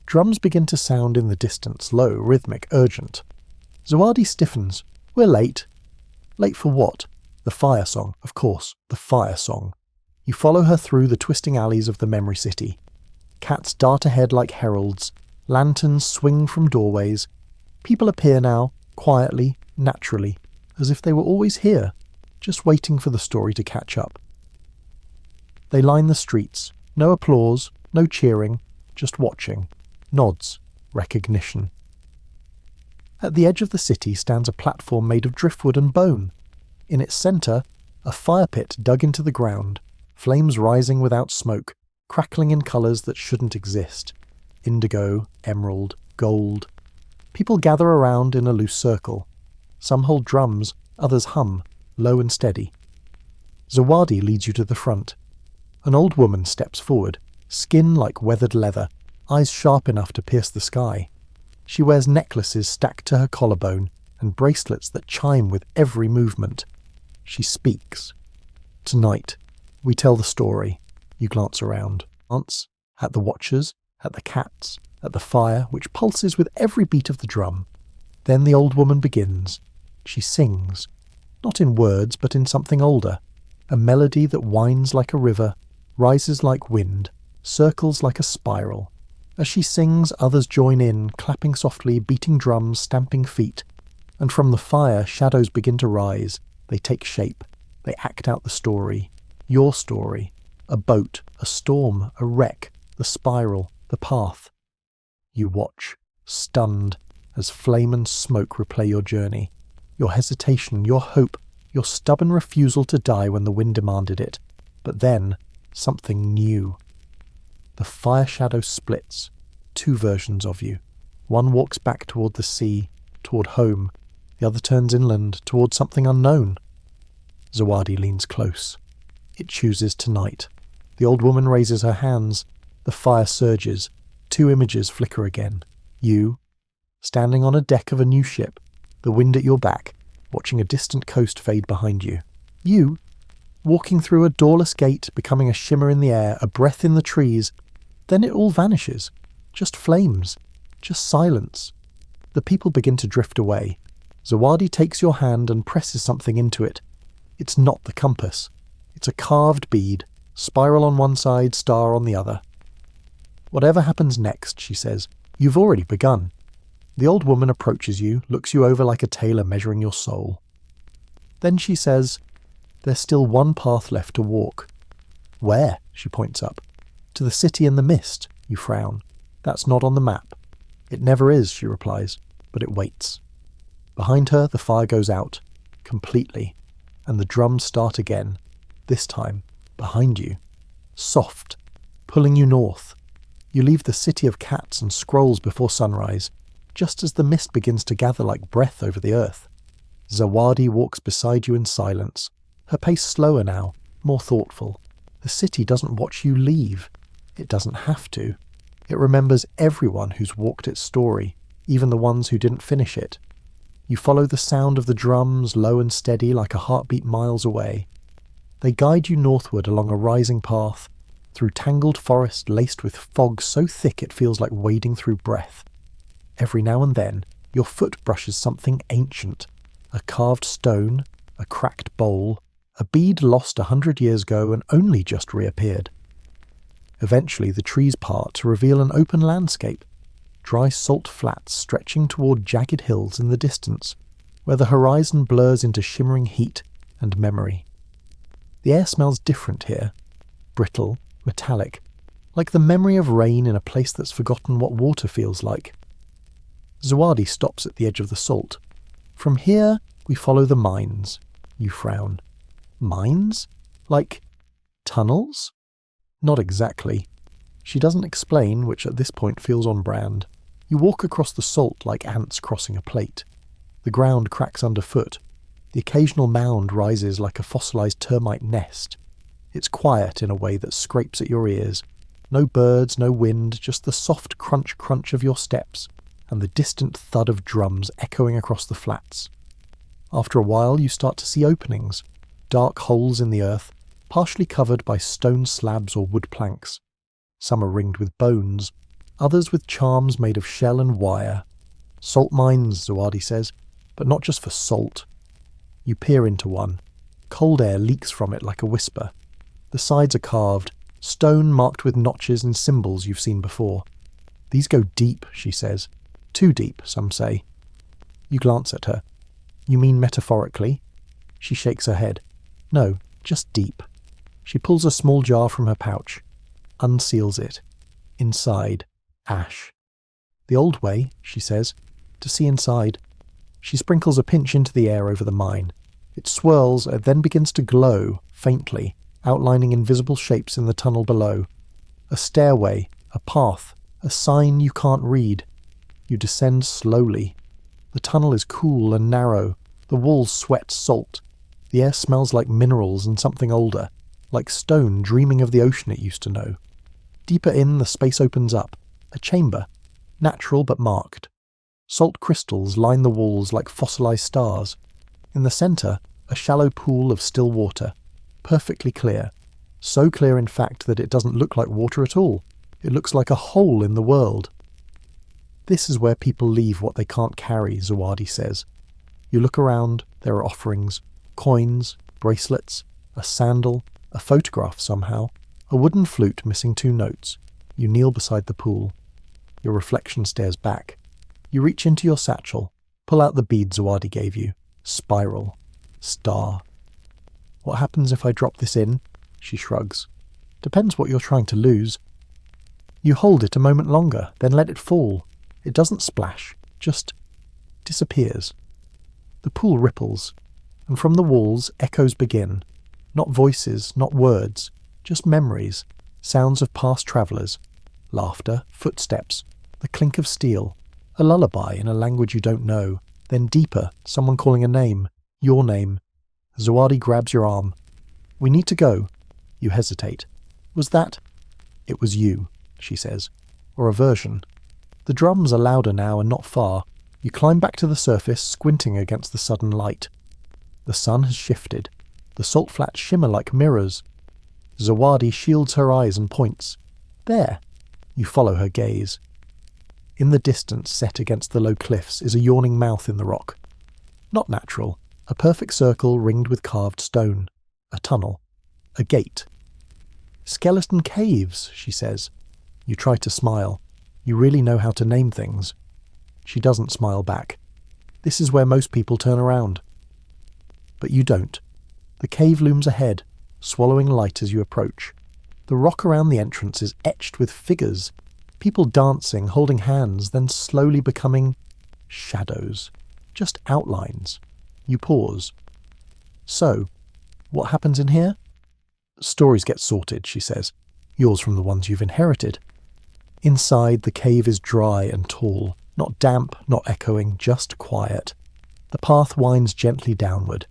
drums begin to sound in the distance, low, rhythmic, urgent. Zawadi stiffens. "We're late." "Late for what?" "The fire song, of course, the fire song." You follow her through the twisting alleys of the memory city. Cats dart ahead like heralds. Lanterns swing from doorways. People appear now, quietly, naturally, as if they were always here, just waiting for the story to catch up. They line the streets. No applause, no cheering, just watching. Nods, recognition. At the edge of the city stands a platform made of driftwood and bone. In its centre, a fire pit dug into the ground, flames rising without smoke, crackling in colours that shouldn't exist. Indigo, emerald, gold. People gather around in a loose circle. Some hold drums, others hum, low and steady. Zawadi leads you to the front. An old woman steps forward, skin like weathered leather, eyes sharp enough to pierce the sky. She wears necklaces stacked to her collarbone and bracelets that chime with every movement. She speaks. "Tonight, we tell the story." You glance around. Glance at the watchers, at the cats, at the fire, which pulses with every beat of the drum. Then the old woman begins. She sings, not in words, but in something older, a melody that winds like a river, rises like wind, circles like a spiral. As she sings, others join in, clapping softly, beating drums, stamping feet. And from the fire, shadows begin to rise. They take shape. They act out the story. Your story. A boat, a storm, a wreck, the spiral, the path. You watch, stunned, as flame and smoke replay your journey. Your hesitation, your hope, your stubborn refusal to die when the wind demanded it. But then, something new. The fire shadow splits, 2 versions of you. One walks back toward the sea, toward home. The other turns inland, toward something unknown. Zawadi leans close. It chooses tonight. The old woman raises her hands. The fire surges. 2 images flicker again. You, standing on a deck of a new ship, the wind at your back, watching a distant coast fade behind you. You, walking through a doorless gate, becoming a shimmer in the air, a breath in the trees. Then it all vanishes. Just flames. Just silence. The people begin to drift away. Zawadi takes your hand and presses something into it. It's not the compass. It's a carved bead, spiral on one side, star on the other. Whatever happens next, she says, you've already begun. The old woman approaches you, looks you over like a tailor measuring your soul. Then she says, there's still one path left to walk. Where? She points up. To the city in the mist, you frown. That's not on the map. It never is, she replies, but it waits. Behind her, the fire goes out, completely, and the drums start again, this time, behind you. Soft, pulling you north. You leave the city of cats and scrolls before sunrise, just as the mist begins to gather like breath over the earth. Zawadi walks beside you in silence, her pace slower now, more thoughtful. The city doesn't watch you leave. It doesn't have to. It remembers everyone who's walked its story, even the ones who didn't finish it. You follow the sound of the drums, low and steady like a heartbeat miles away. They guide you northward along a rising path, through tangled forest laced with fog so thick it feels like wading through breath. Every now and then, your foot brushes something ancient, a carved stone, a cracked bowl, a bead lost 100 years ago and only just reappeared. Eventually the trees part to reveal an open landscape, dry salt flats stretching toward jagged hills in the distance, where the horizon blurs into shimmering heat and memory. The air smells different here, brittle, metallic, like the memory of rain in a place that's forgotten what water feels like. Zawadi stops at the edge of the salt. From here, we follow the mines. You frown. Mines? Like tunnels? Not exactly. She doesn't explain, which at this point feels on brand. You walk across the salt like ants crossing a plate. The ground cracks underfoot. The occasional mound rises like a fossilized termite nest. It's quiet in a way that scrapes at your ears. No birds, no wind, just the soft crunch of your steps and the distant thud of drums echoing across the flats. After a while you start to see openings, dark holes in the earth, partially covered by stone slabs or wood planks. Some are ringed with bones, others with charms made of shell and wire. Salt mines, Zawadi says, but not just for salt. You peer into one. Cold air leaks from it like a whisper. The sides are carved, stone marked with notches and symbols you've seen before. These go deep, she says. Too deep, some say. You glance at her. You mean metaphorically? She shakes her head. No, just deep. She pulls a small jar from her pouch, unseals it. Inside, ash. The old way, she says, to see inside. She sprinkles a pinch into the air over the mine. It swirls and then begins to glow, faintly, outlining invisible shapes in the tunnel below. A stairway, a path, a sign you can't read. You descend slowly. The tunnel is cool and narrow. The walls sweat salt. The air smells like minerals and something older, like stone dreaming of the ocean it used to know. Deeper in, the space opens up. A chamber. Natural but marked. Salt crystals line the walls like fossilized stars. In the centre, a shallow pool of still water. Perfectly clear. So clear, in fact, that it doesn't look like water at all. It looks like a hole in the world. This is where people leave what they can't carry, Zawadi says. You look around, there are offerings, coins, bracelets, a sandal, a photograph somehow, a wooden flute missing 2 notes. You kneel beside the pool. Your reflection stares back. You reach into your satchel, pull out the bead Zawadi gave you. Spiral. Star. What happens if I drop this in? She shrugs. Depends what you're trying to lose. You hold it a moment longer, then let it fall. It doesn't splash, just disappears. The pool ripples, and from the walls echoes begin. Not voices, not words, Just memories, sounds of past travellers, laughter, footsteps, the clink of steel, a lullaby in a language you don't know, then deeper, someone calling a name, your name. Zawadi grabs your arm. We need to go. You hesitate. Was that? It was you, she says, or a version. The drums are louder now and not far. You climb back to the surface, squinting against the sudden light. The sun has shifted. The salt flats shimmer like mirrors. Zawadi shields her eyes and points. There. You follow her gaze. In the distance, set against the low cliffs, is a yawning mouth in the rock. Not natural. A perfect circle ringed with carved stone. A tunnel. A gate. Skeleton caves, she says. You try to smile. You really know how to name things. She doesn't smile back. This is where most people turn around. But you don't. The cave looms ahead, swallowing light as you approach. The rock around the entrance is etched with figures. People dancing, holding hands, then slowly becoming shadows. Just outlines. You pause. So, what happens in here? Stories get sorted, she says. Yours from the ones you've inherited. Inside, the cave is dry and tall. Not damp, not echoing, just quiet. The path winds gently downward.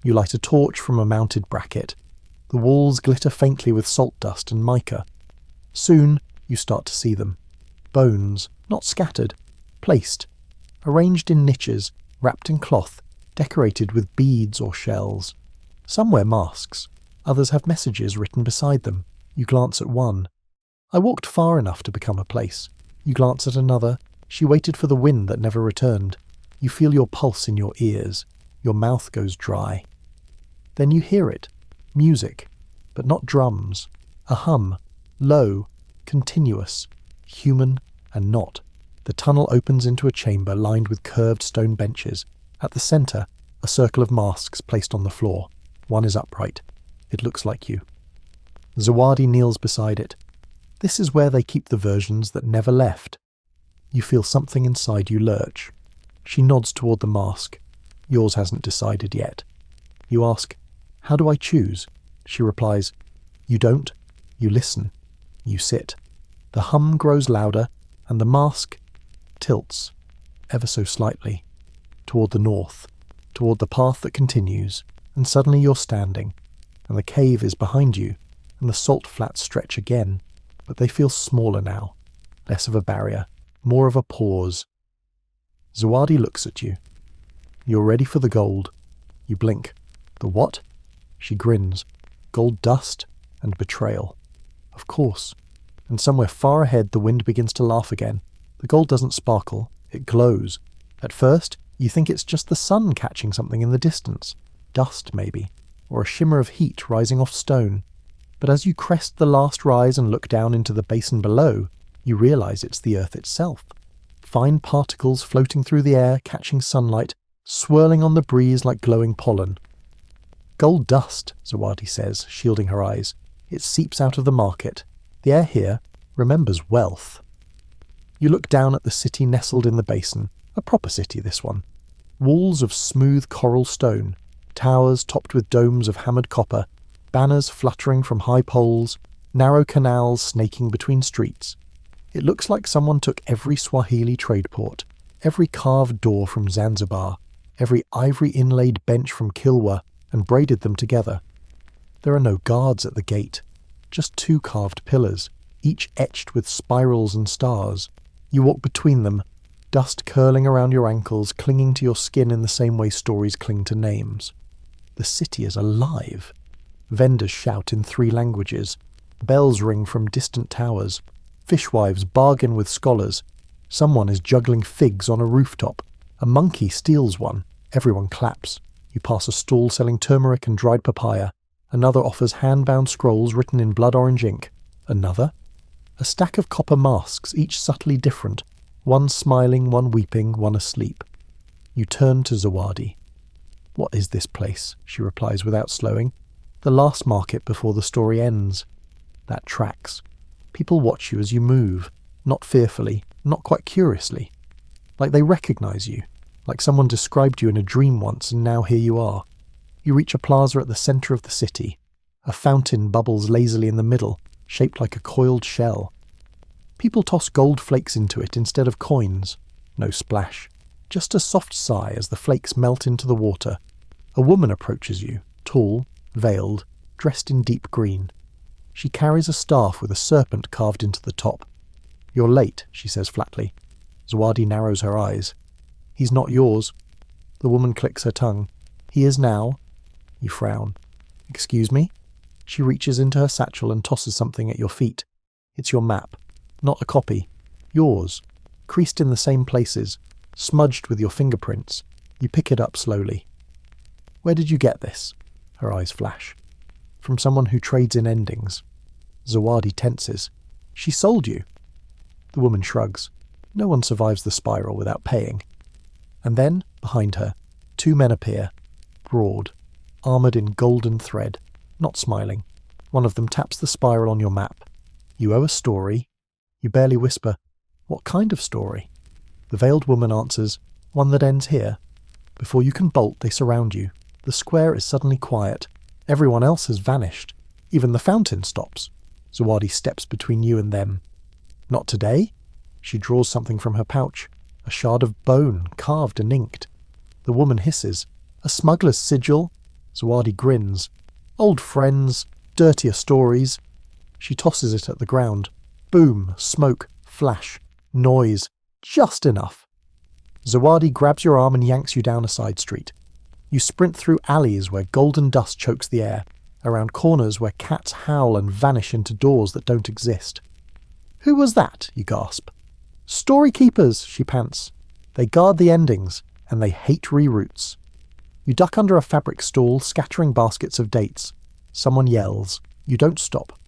You light a torch from a mounted bracket. The walls glitter faintly with salt dust and mica. Soon, you start to see them. Bones, not scattered, placed. Arranged in niches, wrapped in cloth, decorated with beads or shells. Some wear masks. Others have messages written beside them. You glance at one. I walked far enough to become a place. You glance at another. She waited for the wind that never returned. You feel your pulse in your ears. Your mouth goes dry. Then you hear it. Music. But not drums. A hum. Low. Continuous. Human and not. The tunnel opens into a chamber lined with curved stone benches. At the centre, a circle of masks placed on the floor. One is upright. It looks like you. Zawadi kneels beside it. This is where they keep the versions that never left. You feel something inside you lurch. She nods toward the mask. Yours hasn't decided yet. You ask, how do I choose? She replies, you don't. You listen. You sit. The hum grows louder, and the mask tilts, ever so slightly, toward the north, toward the path that continues, and suddenly you're standing, and the cave is behind you, and the salt flats stretch again, but they feel smaller now, less of a barrier, more of a pause. Zawadi looks at you. You're ready for the gold. You blink. The what? She grins. Gold dust and betrayal. Of course. And somewhere far ahead the wind begins to laugh again. The gold doesn't sparkle, it glows. At first, you think it's just the sun catching something in the distance. Dust, maybe. Or a shimmer of heat rising off stone. But as you crest the last rise and look down into the basin below, you realise it's the earth itself. Fine particles floating through the air, catching sunlight, swirling on the breeze like glowing pollen. Gold dust, Zawadi says, shielding her eyes. It seeps out of the market. The air here remembers wealth. You look down at the city nestled in the basin. A proper city, this one. Walls of smooth coral stone, towers topped with domes of hammered copper, banners fluttering from high poles, narrow canals snaking between streets. It looks like someone took every Swahili trade port, every carved door from Zanzibar, every ivory inlaid bench from Kilwa, and braided them together. There are no guards at the gate, just two carved pillars, each etched with spirals and stars. You walk between them, dust curling around your ankles, clinging to your skin in the same way stories cling to names. The city is alive. Vendors shout in 3 languages. Bells ring from distant towers. Fishwives bargain with scholars. Someone is juggling figs on a rooftop. A monkey steals one. Everyone claps. You pass a stall selling turmeric and dried papaya. Another offers hand-bound scrolls written in blood-orange ink. Another? A stack of copper masks, each subtly different. One smiling, one weeping, one asleep. You turn to Zawadi. What is this place? She replies without slowing. The last market before the story ends. That tracks. People watch you as you move, not fearfully, not quite curiously. Like they recognise you, like someone described you in a dream once and now here you are. You reach a plaza at the centre of the city. A fountain bubbles lazily in the middle, shaped like a coiled shell. People toss gold flakes into it instead of coins. No splash. Just a soft sigh as the flakes melt into the water. A woman approaches you, tall, veiled, dressed in deep green. She carries a staff with a serpent carved into the top. "You're late," she says flatly. Zawadi narrows her eyes. "He's not yours." The woman clicks her tongue. "He is now." You frown. "Excuse me?" She reaches into her satchel and tosses something at your feet. It's your map. Not a copy. Yours. Creased in the same places. Smudged with your fingerprints. You pick it up slowly. "Where did you get this?" Her eyes flash. "From someone who trades in endings." Zawadi tenses. "She sold you." The woman shrugs. No one survives the spiral without paying. And then, behind her, two men appear. Broad. Armoured in golden thread. Not smiling. One of them taps the spiral on your map. "You owe a story." You barely whisper, "What kind of story?" The veiled woman answers, "One that ends here." Before you can bolt, they surround you. The square is suddenly quiet. Everyone else has vanished. Even the fountain stops. Zawadi steps between you and them. "Not today?" She draws something from her pouch. A shard of bone, carved and inked. The woman hisses, "A smuggler's sigil?" Zawadi grins. "Old friends, dirtier stories." She tosses it at the ground. Boom, smoke, flash, noise. Just enough. Zawadi grabs your arm and yanks you down a side street. You sprint through alleys where golden dust chokes the air, around corners where cats howl and vanish into doors that don't exist. "Who was that?" you gasp. "Story keepers," she pants. "They guard the endings, and they hate reroutes." You duck under a fabric stall, scattering baskets of dates. Someone yells. You don't stop.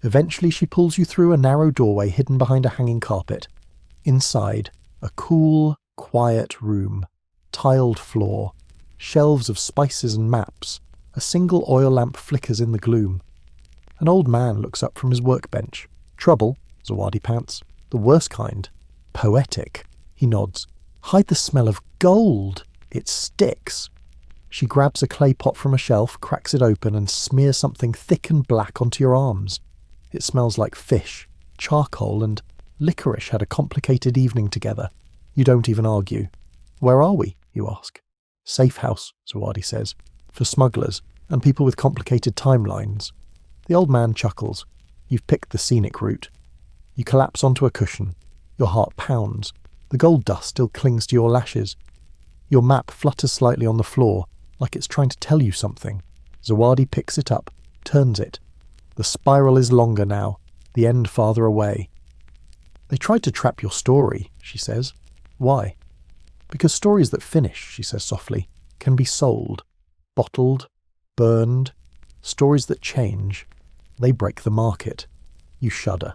Eventually she pulls you through a narrow doorway hidden behind a hanging carpet. Inside, a cool, quiet room. Tiled floor. Shelves of spices and maps. A single oil lamp flickers in the gloom. An old man looks up from his workbench. "Trouble," Zawadi pants. "The worst kind." "Poetic." He nods. "Hide the smell of gold. It sticks." She grabs a clay pot from a shelf, cracks it open, and smears something thick and black onto your arms. It smells like fish, charcoal, and licorice had a complicated evening together. You don't even argue. "Where are we?" you ask. "Safe house," Zawadi says. "For smugglers, and people with complicated timelines." The old man chuckles. You've picked the scenic route. You collapse onto a cushion. Your heart pounds. The gold dust still clings to your lashes. Your map flutters slightly on the floor, like it's trying to tell you something. Zawadi picks it up, turns it. The spiral is longer now, the end farther away. "They tried to trap your story," she says. "Why?" "Because stories that finish," she says softly, "can be sold, bottled, burned. Stories that change, they break the market." You shudder.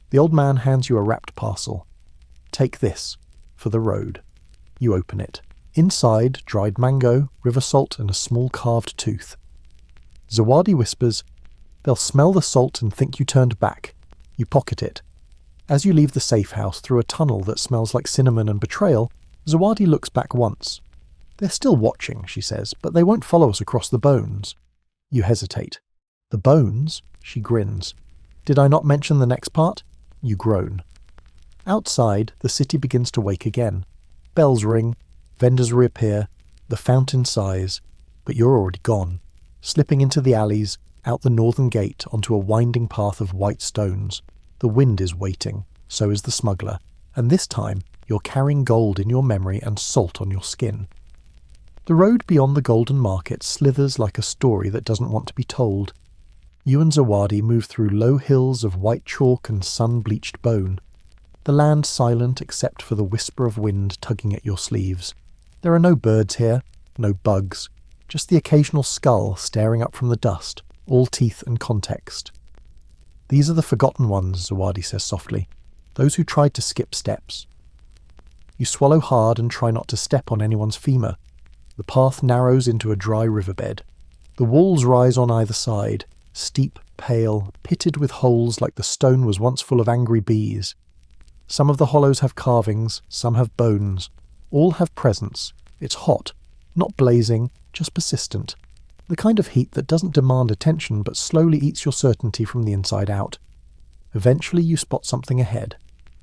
The old man hands you a wrapped parcel. "Take this, for the road." You open it. Inside, dried mango, river salt, and a small carved tooth. Zawadi whispers, "They'll smell the salt and think you turned back." You pocket it. As you leave the safe house through a tunnel that smells like cinnamon and betrayal, Zawadi looks back once. "They're still watching," she says, "but they won't follow us across the bones." You hesitate. "The bones?" She grins. "Did I not mention the next part?" You groan. Outside, the city begins to wake again. Bells ring, vendors reappear, the fountain sighs, but you're already gone, slipping into the alleys, out the northern gate onto a winding path of white stones. The wind is waiting, so is the smuggler, and this time you're carrying gold in your memory and salt on your skin. The road beyond the golden market slithers like a story that doesn't want to be told. You and Zawadi move through low hills of white chalk and sun-bleached bone. The land silent except for the whisper of wind tugging at your sleeves. There are no birds here, no bugs, just the occasional skull staring up from the dust, all teeth and context. "These are the forgotten ones," Zawadi says softly, "those who tried to skip steps." You swallow hard and try not to step on anyone's femur. The path narrows into a dry riverbed. The walls rise on either side, steep, pale, pitted with holes like the stone was once full of angry bees. Some of the hollows have carvings, some have bones. All have presence. It's hot, not blazing, just persistent. The kind of heat that doesn't demand attention but slowly eats your certainty from the inside out. Eventually you spot something ahead.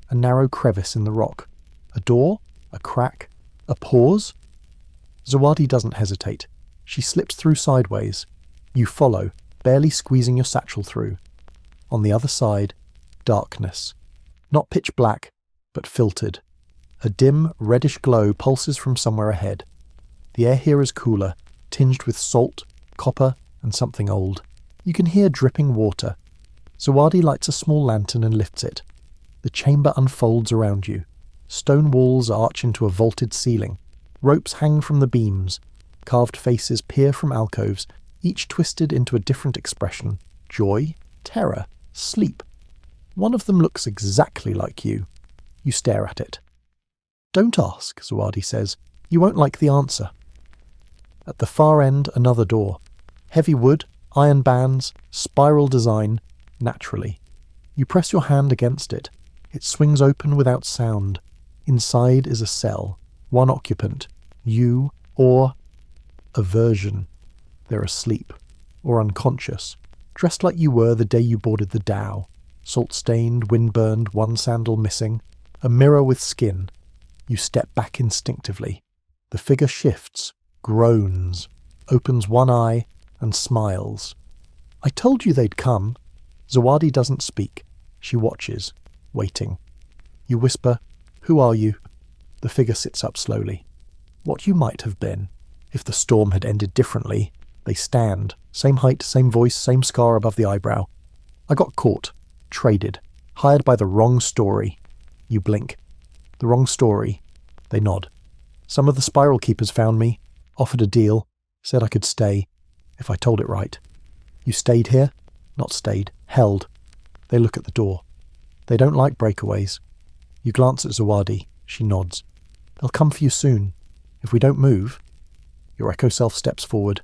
A narrow crevice in the rock. A door? A crack? A pause? Zawadi doesn't hesitate. She slips through sideways. You follow, barely squeezing your satchel through. On the other side, darkness. Not pitch black, but filtered. A dim, reddish glow pulses from somewhere ahead. The air here is cooler, tinged with salt, copper, and something old. You can hear dripping water. Zawadi lights a small lantern and lifts it. The chamber unfolds around you. Stone walls arch into a vaulted ceiling. Ropes hang from the beams. Carved faces peer from alcoves, each twisted into a different expression. Joy, terror, sleep. One of them looks exactly like you. You stare at it. Don't ask, Zawadi says. You won't like the answer. At the far end, another door. Heavy wood, iron bands, spiral design, naturally. You press your hand against it. It swings open without sound. Inside is a cell. One occupant. You, or a version. They're asleep, or unconscious, dressed like you were the day you boarded the dhow. Salt-stained, wind-burned, one sandal missing. A mirror with skin. You step back instinctively. The figure shifts, groans, opens one eye, and smiles. I told you they'd come. Zawadi doesn't speak. She watches, waiting. You whisper, Who are you? The figure sits up slowly. What you might have been, if the storm had ended differently. They stand, same height, same voice, same scar above the eyebrow. I got caught, traded, hired by the wrong story. You blink. The wrong story. They nod. Some of the spiral keepers found me, offered a deal, said I could stay, if I told it right. You stayed here? Not stayed, held. They look at the door. They don't like breakaways. You glance at Zawadi. She nods. They'll come for you soon. If we don't move... Your echo self steps forward.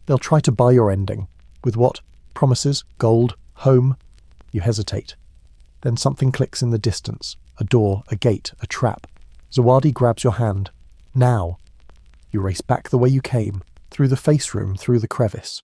They'll try to buy your ending. With what? Promises? Gold? Home? You hesitate. Then something clicks in the distance. A door, a gate, a trap. Zawadi grabs your hand. Now. You race back the way you came, through the face room, through the crevice.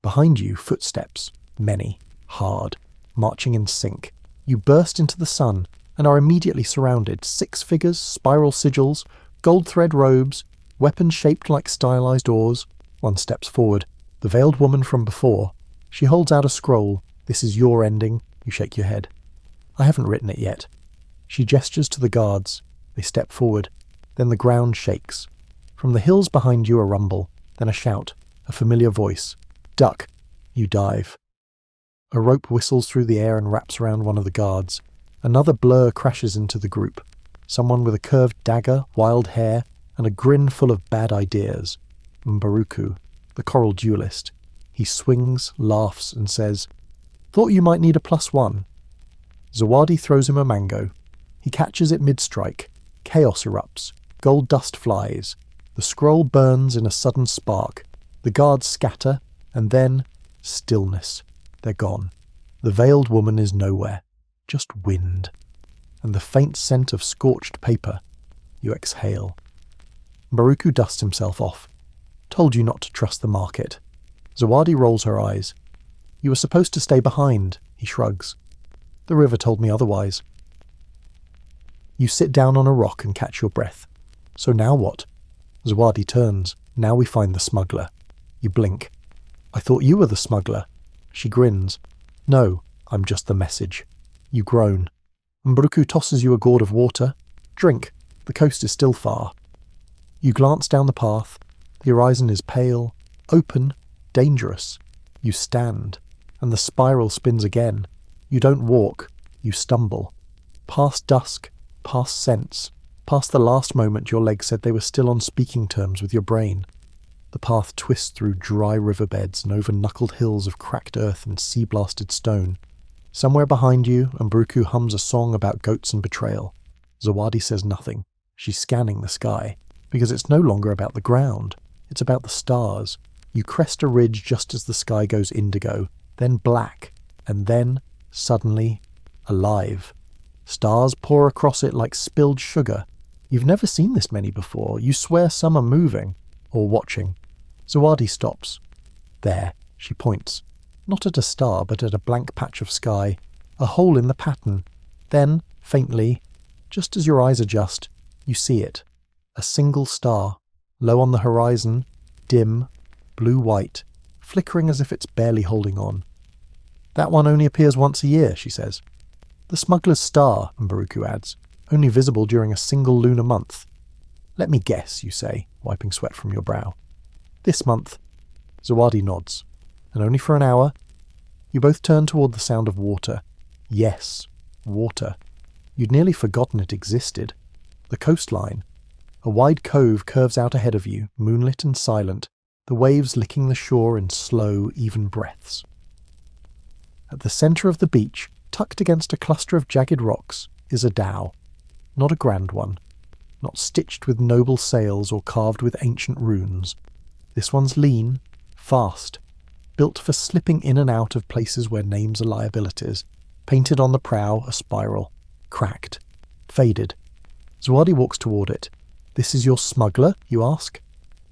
Behind you, footsteps. Many. Hard. Marching in sync. You burst into the sun and are immediately surrounded. 6 figures, spiral sigils, gold thread robes, weapons shaped like stylized oars. One steps forward. The veiled woman from before. She holds out a scroll. This is your ending. You shake your head. I haven't written it yet. She gestures to the guards. They step forward. Then the ground shakes. From the hills behind you a rumble. Then a shout. A familiar voice. Duck. You dive. A rope whistles through the air and wraps around one of the guards. Another blur crashes into the group. Someone with a curved dagger, wild hair, and a grin full of bad ideas. Mbaruku, the coral duelist. He swings, laughs, and says, Thought you might need a +1. Zawadi throws him a mango. He catches it mid-strike. Chaos erupts. Gold dust flies. The scroll burns in a sudden spark. The guards scatter, and then stillness. They're gone. The veiled woman is nowhere. Just wind. And the faint scent of scorched paper. You exhale. Mbaruku dusts himself off. Told you not to trust the market. Zawadi rolls her eyes. You were supposed to stay behind, he shrugs. The river told me otherwise. You sit down on a rock and catch your breath. So now what? Zawadi turns. Now we find the smuggler. You blink. I thought you were the smuggler. She grins. No, I'm just the message. You groan. Mbruku tosses you a gourd of water. Drink. The coast is still far. You glance down the path. The horizon is pale, open, dangerous. You stand, and the spiral spins again. You don't walk. You stumble. Past dusk, past scents, past the last moment your legs said they were still on speaking terms with your brain. The path twists through dry riverbeds and over knuckled hills of cracked earth and sea-blasted stone. Somewhere behind you, Mbruku hums a song about goats and betrayal. Zawadi says nothing. She's scanning the sky, because it's no longer about the ground. It's about the stars. You crest a ridge just as the sky goes indigo, then black, and then, suddenly, alive. Stars pour across it like spilled sugar. You've never seen this many before. You swear some are moving, or watching. Zawadi stops. There, she points, not at a star but at a blank patch of sky, a hole in the pattern. Then, faintly, just as your eyes adjust, you see it. A single star, low on the horizon, dim, blue-white, flickering as if it's barely holding on. That one only appears once a year, she says. The smuggler's star, Mbaruku adds, only visible during a single lunar month. Let me guess, you say, wiping sweat from your brow. This month. Zawadi nods. And only for an hour? You both turn toward the sound of water. Yes, water. You'd nearly forgotten it existed. The coastline. A wide cove curves out ahead of you, moonlit and silent, the waves licking the shore in slow, even breaths. At the centre of the beach, tucked against a cluster of jagged rocks, is a dhow. Not a grand one. Not stitched with noble sails or carved with ancient runes. This one's lean, fast, built for slipping in and out of places where names are liabilities. Painted on the prow, a spiral. Cracked. Faded. Zawadi walks toward it. This is your smuggler, you ask?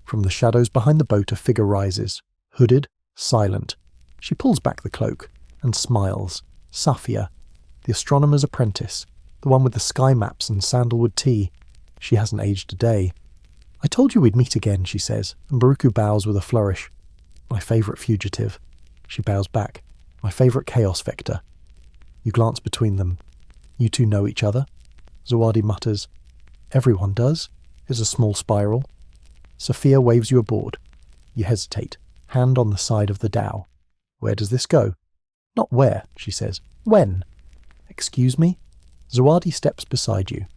From the shadows behind the boat a figure rises, hooded, silent. She pulls back the cloak and smiles. Safia, the astronomer's apprentice, the one with the sky maps and sandalwood tea. She hasn't aged a day. I told you we'd meet again, she says, and Baruku bows with a flourish. My favourite fugitive. She bows back. My favourite chaos vector. You glance between them. You two know each other? Zawadi mutters. Everyone does. Is a small spiral. Sophia waves you aboard. You hesitate, hand on the side of the dhow. Where does this go? Not where, she says. When? Excuse me? Zawadi steps beside you.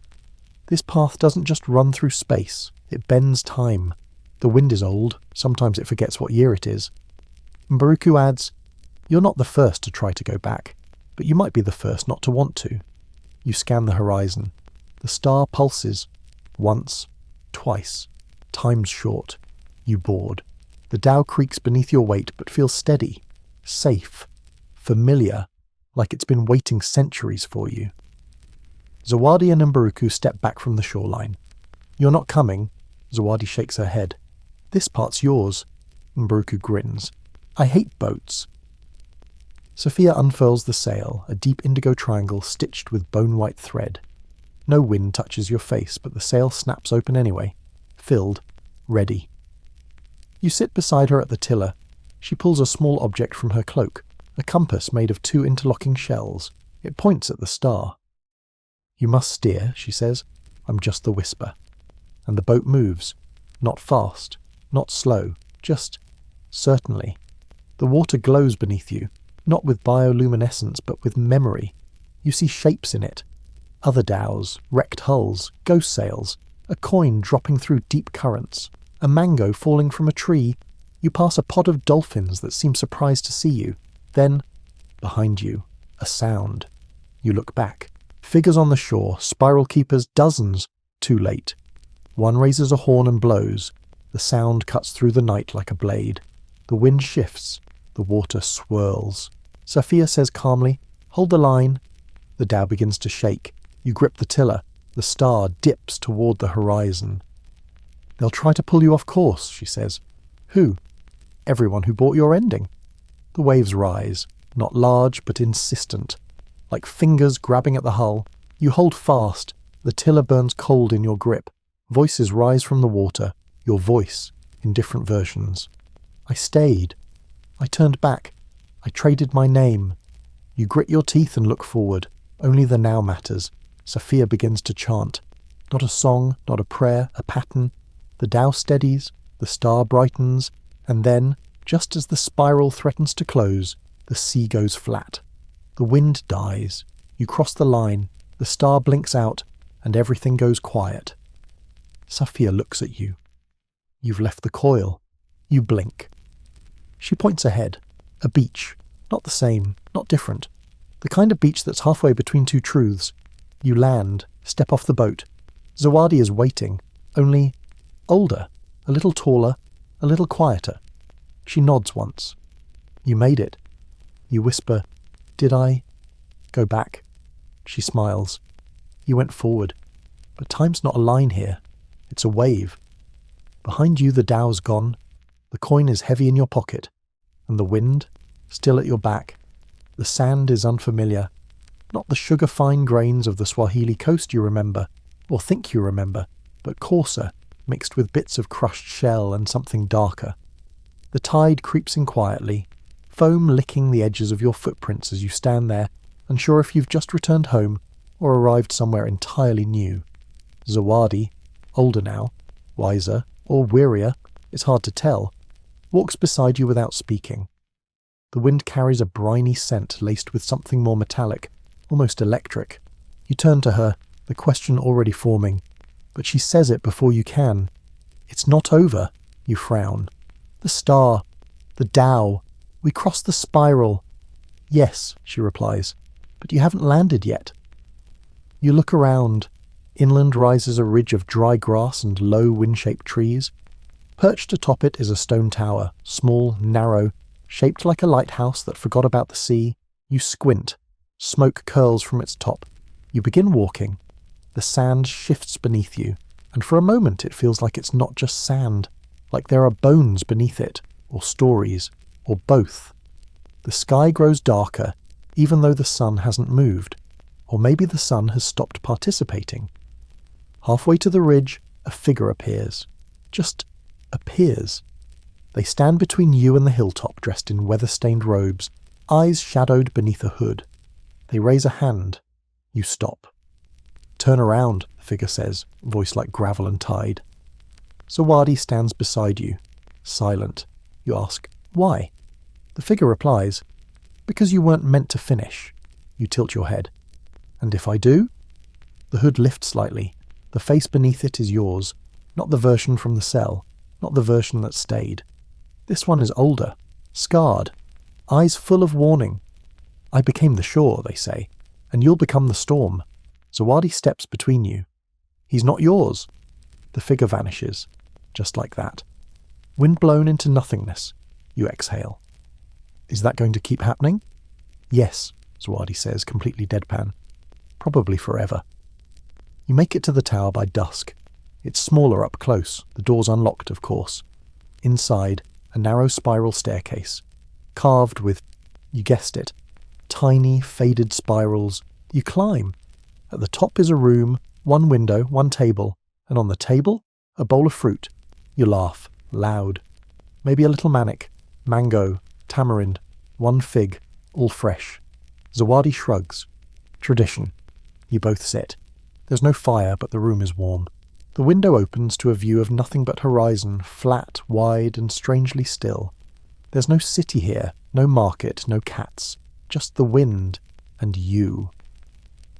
This path doesn't just run through space, it bends time. The wind is old, sometimes it forgets what year it is. Mbaruku adds, you're not the first to try to go back, but you might be the first not to want to. You scan the horizon. The star pulses. Once, twice. Time's short. You board. The dhow creaks beneath your weight but feels steady, safe, familiar, like it's been waiting centuries for you. Zawadi and Mbaruku step back from the shoreline. You're not coming. Zawadi shakes her head. This part's yours. Mbaruku grins. I hate boats. Sophia unfurls the sail, a deep indigo triangle stitched with bone-white thread. No wind touches your face, but the sail snaps open anyway. Filled. Ready. You sit beside her at the tiller. She pulls a small object from her cloak, a compass made of 2 interlocking shells. It points at the star. You must steer, she says. I'm just the whisper. And the boat moves. Not fast, not slow, just certainly. The water glows beneath you, not with bioluminescence but with memory. You see shapes in it. Other dhows, wrecked hulls, ghost sails, a coin dropping through deep currents, a mango falling from a tree. You pass a pod of dolphins that seem surprised to see you. Then, behind you, a sound. You look back. Figures on the shore, spiral keepers, dozens. Too late. One raises a horn and blows. The sound cuts through the night like a blade. The wind shifts. The water swirls. Sophia says calmly, hold the line. The dhow begins to shake. You grip the tiller. The star dips toward the horizon. They'll try to pull you off course, she says. Who? Everyone who bought your ending. The waves rise, not large but insistent. Like fingers grabbing at the hull, you hold fast. The tiller burns cold in your grip. Voices rise from the water, your voice, in different versions. I stayed. I turned back. I traded my name. You grit your teeth and look forward. Only the now matters. Sophia begins to chant. Not a song, not a prayer, a pattern. The dhow steadies, the star brightens, and then, just as the spiral threatens to close, the sea goes flat. The wind dies. You cross the line. The star blinks out, and everything goes quiet. Sophia looks at you. You've left the coil. You blink. She points ahead. A beach. Not the same, not different. The kind of beach that's halfway between two truths. You land, step off the boat. Zawadi is waiting, only older, a little taller, a little quieter. She nods once. You made it. You whisper, did I go back? She smiles. You went forward. But time's not a line here. It's a wave. Behind you the dhow's gone. The coin is heavy in your pocket. And the wind, still at your back. The sand is unfamiliar. Not the sugar-fine grains of the Swahili coast you remember, or think you remember, but coarser, mixed with bits of crushed shell and something darker. The tide creeps in quietly, foam licking the edges of your footprints as you stand there, unsure if you've just returned home or arrived somewhere entirely new. Zawadi, older now, wiser, or wearier, it's hard to tell, walks beside you without speaking. The wind carries a briny scent laced with something more metallic, almost electric. You turn to her, the question already forming, but she says it before you can. It's not over, you frown. The star, the dhow, we crossed the spiral. Yes, she replies, but you haven't landed yet. You look around. Inland rises a ridge of dry grass and low wind-shaped trees. Perched atop it is a stone tower, small, narrow, shaped like a lighthouse that forgot about the sea. You squint. Smoke curls from its top. You begin walking. The sand shifts beneath you, and for a moment it feels like it's not just sand, like there are bones beneath it, or stories, or both. The sky grows darker, even though the sun hasn't moved, or maybe the sun has stopped participating. Halfway to the ridge, a figure appears. Just appears. They stand between you and the hilltop, dressed in weather-stained robes, eyes shadowed beneath a hood. They raise a hand. You stop. Turn around, the figure says, voice like gravel and tide. Zawadi stands beside you, silent. You ask, why? The figure replies, because you weren't meant to finish. You tilt your head. And if I do? The hood lifts slightly. The face beneath it is yours, not the version from the cell, not the version that stayed. This one is older, scarred, eyes full of warning. I became the shore, they say, and you'll become the storm. Zawadi steps between you. He's not yours. The figure vanishes, just like that. Wind blown into nothingness. You exhale. Is that going to keep happening? Yes, Zawadi says, completely deadpan. Probably forever. You make it to the tower by dusk. It's smaller up close, the door's unlocked, of course. Inside, a narrow spiral staircase, carved with, you guessed it, tiny, faded spirals. You climb. At the top is a room, one window, one table, and on the table, a bowl of fruit. You laugh, loud. Maybe a little manic, mango, tamarind, one fig, all fresh. Zawadi shrugs. Tradition. You both sit. There's no fire, but the room is warm. The window opens to a view of nothing but horizon, flat, wide, and strangely still. There's no city here, no market, no cats, just the wind and you.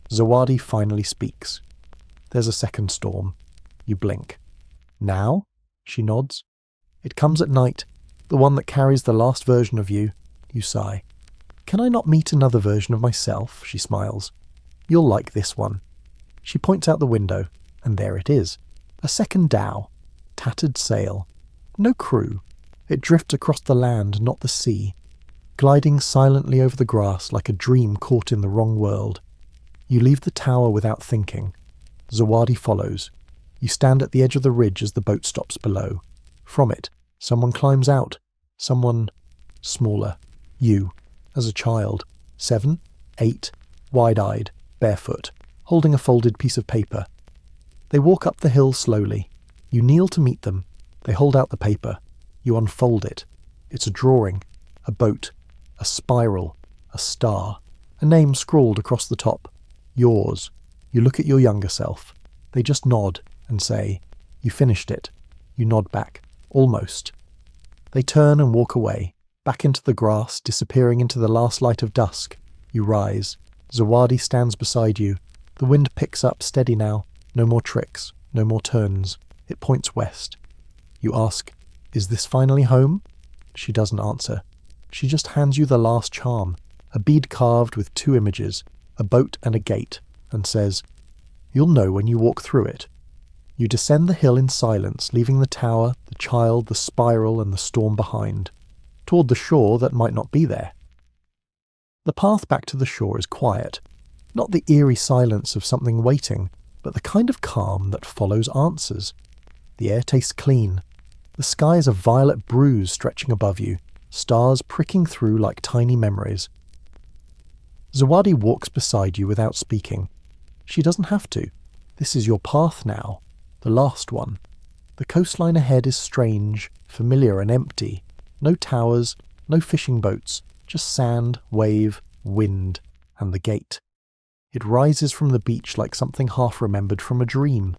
Zawadi finally speaks. There's a second storm. You blink. Now? She nods. It comes at night, the one that carries the last version of you. You sigh. Can I not meet another version of myself? She smiles. You'll like this one. She points out the window, and there it is. A second dhow. Tattered sail. No crew. It drifts across the land, not the sea, gliding silently over the grass like a dream caught in the wrong world. You leave the tower without thinking. Zawadi follows. You stand at the edge of the ridge as the boat stops below. From it, someone climbs out. Someone smaller. You, as a child. 7, 8, wide-eyed, barefoot, holding a folded piece of paper. They walk up the hill slowly. You kneel to meet them. They hold out the paper. You unfold it. It's a drawing, a boat, a spiral, a star, a name scrawled across the top. Yours. You look at your younger self. They just nod and say, you finished it. You nod back. Almost. They turn and walk away, back into the grass, disappearing into the last light of dusk. You rise. Zawadi stands beside you. The wind picks up, steady now. No more tricks, no more turns. It points west. You ask, is this finally home? She doesn't answer. She just hands you the last charm, a bead carved with 2 images, a boat and a gate, and says, you'll know when you walk through it. You descend the hill in silence, leaving the tower, the child, the spiral, and the storm behind, toward the shore that might not be there. The path back to the shore is quiet, not the eerie silence of something waiting, but the kind of calm that follows answers. The air tastes clean. The sky is a violet bruise stretching above you. stars pricking through like tiny memories. Zawadi walks beside you without speaking. She doesn't have to. This is your path now, the last one. The coastline ahead is strange, familiar and empty. No towers, no fishing boats, just sand, wave, wind, and the gate. It rises from the beach like something half-remembered from a dream.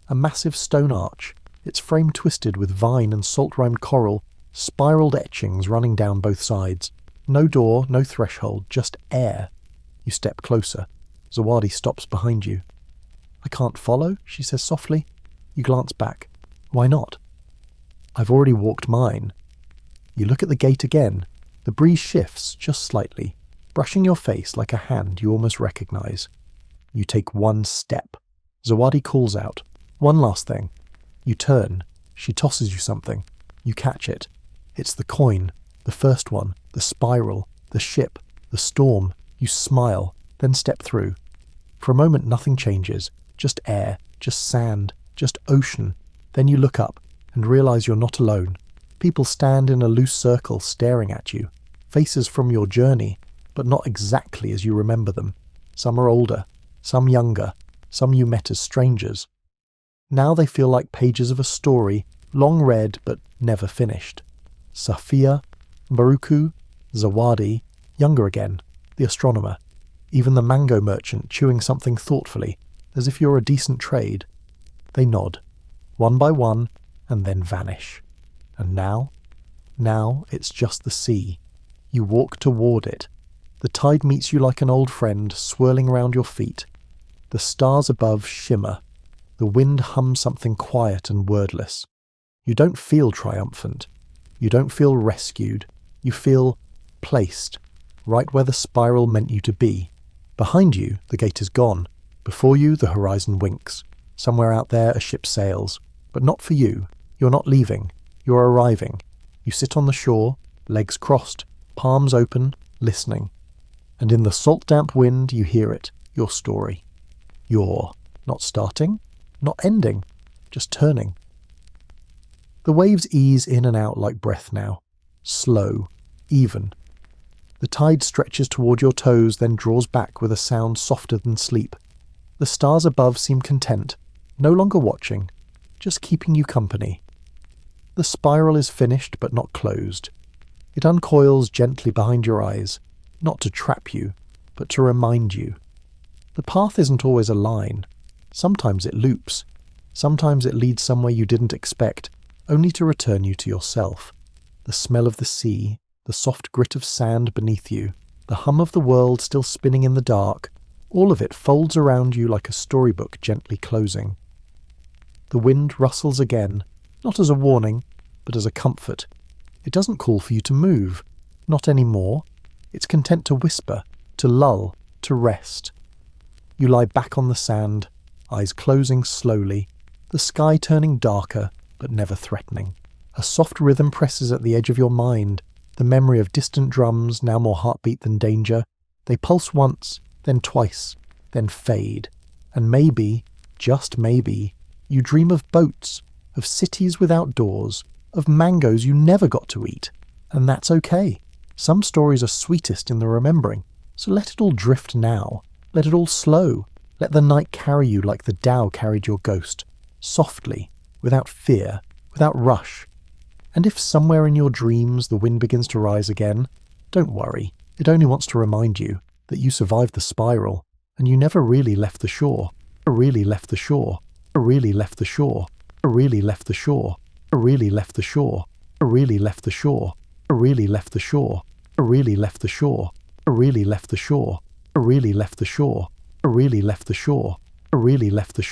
A massive stone arch, its frame twisted with vine and salt-rimed coral, spiraled etchings running down both sides. No door, no threshold, just air. You step closer. Zawadi stops behind you. "I can't follow," she says softly. You glance back. "Why not?" "I've already walked mine." You look at the gate again. The breeze shifts just slightly, brushing your face like a hand you almost recognize. You take one step. Zawadi calls out, "One last thing." You turn. She tosses you something. You catch it. It's the coin, the first one, the spiral, the ship, the storm. You smile, then step through. For a moment nothing changes, just air, just sand, just ocean. Then you look up and realize you're not alone. People stand in a loose circle staring at you, faces from your journey, but not exactly as you remember them. Some are older, some younger, some you met as strangers. Now they feel like pages of a story, long read but never finished. Safia, Baruku, Zawadi, younger again, the astronomer, even the mango merchant chewing something thoughtfully, as if you're a decent trade. They nod, one by one, and then vanish. And now it's just the sea. You walk toward it. The tide meets you like an old friend, swirling round your feet. The stars above shimmer. The wind hums something quiet and wordless. You don't feel triumphant. You don't feel rescued. You feel placed, right where the spiral meant you to be. Behind you, the gate is gone. Before you, the horizon winks. Somewhere out there, a ship sails. But not for you. You're not leaving. You're arriving. You sit on the shore, legs crossed, palms open, listening. And in the salt-damp wind, you hear it, your story. You're not starting, not ending, just turning. The waves ease in and out like breath now. Slow, even. The tide stretches toward your toes, then draws back with a sound softer than sleep. The stars above seem content, no longer watching, just keeping you company. The spiral is finished but not closed. It uncoils gently behind your eyes, not to trap you, but to remind you. The path isn't always a line. Sometimes it loops. Sometimes it leads somewhere you didn't expect, only to return you to yourself. The smell of the sea, the soft grit of sand beneath you, the hum of the world still spinning in the dark, all of it folds around you like a storybook gently closing. The wind rustles again, not as a warning, but as a comfort. It doesn't call for you to move, not anymore. It's content to whisper, to lull, to rest. You lie back on the sand, eyes closing slowly, the sky turning darker but never threatening. A soft rhythm presses at the edge of your mind, the memory of distant drums, now more heartbeat than danger. They pulse once, then twice, then fade. And maybe, just maybe, you dream of boats, of cities without doors, of mangoes you never got to eat. And that's okay. Some stories are sweetest in the remembering, so let it all drift now. Let it all slow. Let the night carry you like the dhow carried your ghost, softly, without fear, without rush. And if somewhere in your dreams the wind begins to rise again, don't worry. It only wants to remind you that you survived the spiral, and you never really left the shore. Really left the shore. Really left the shore. Really left the shore. Really left the shore. Really left the shore. Really left the shore. Really left the shore. Really left the shore. Really left the shore. Really left the shore. Really left the shore.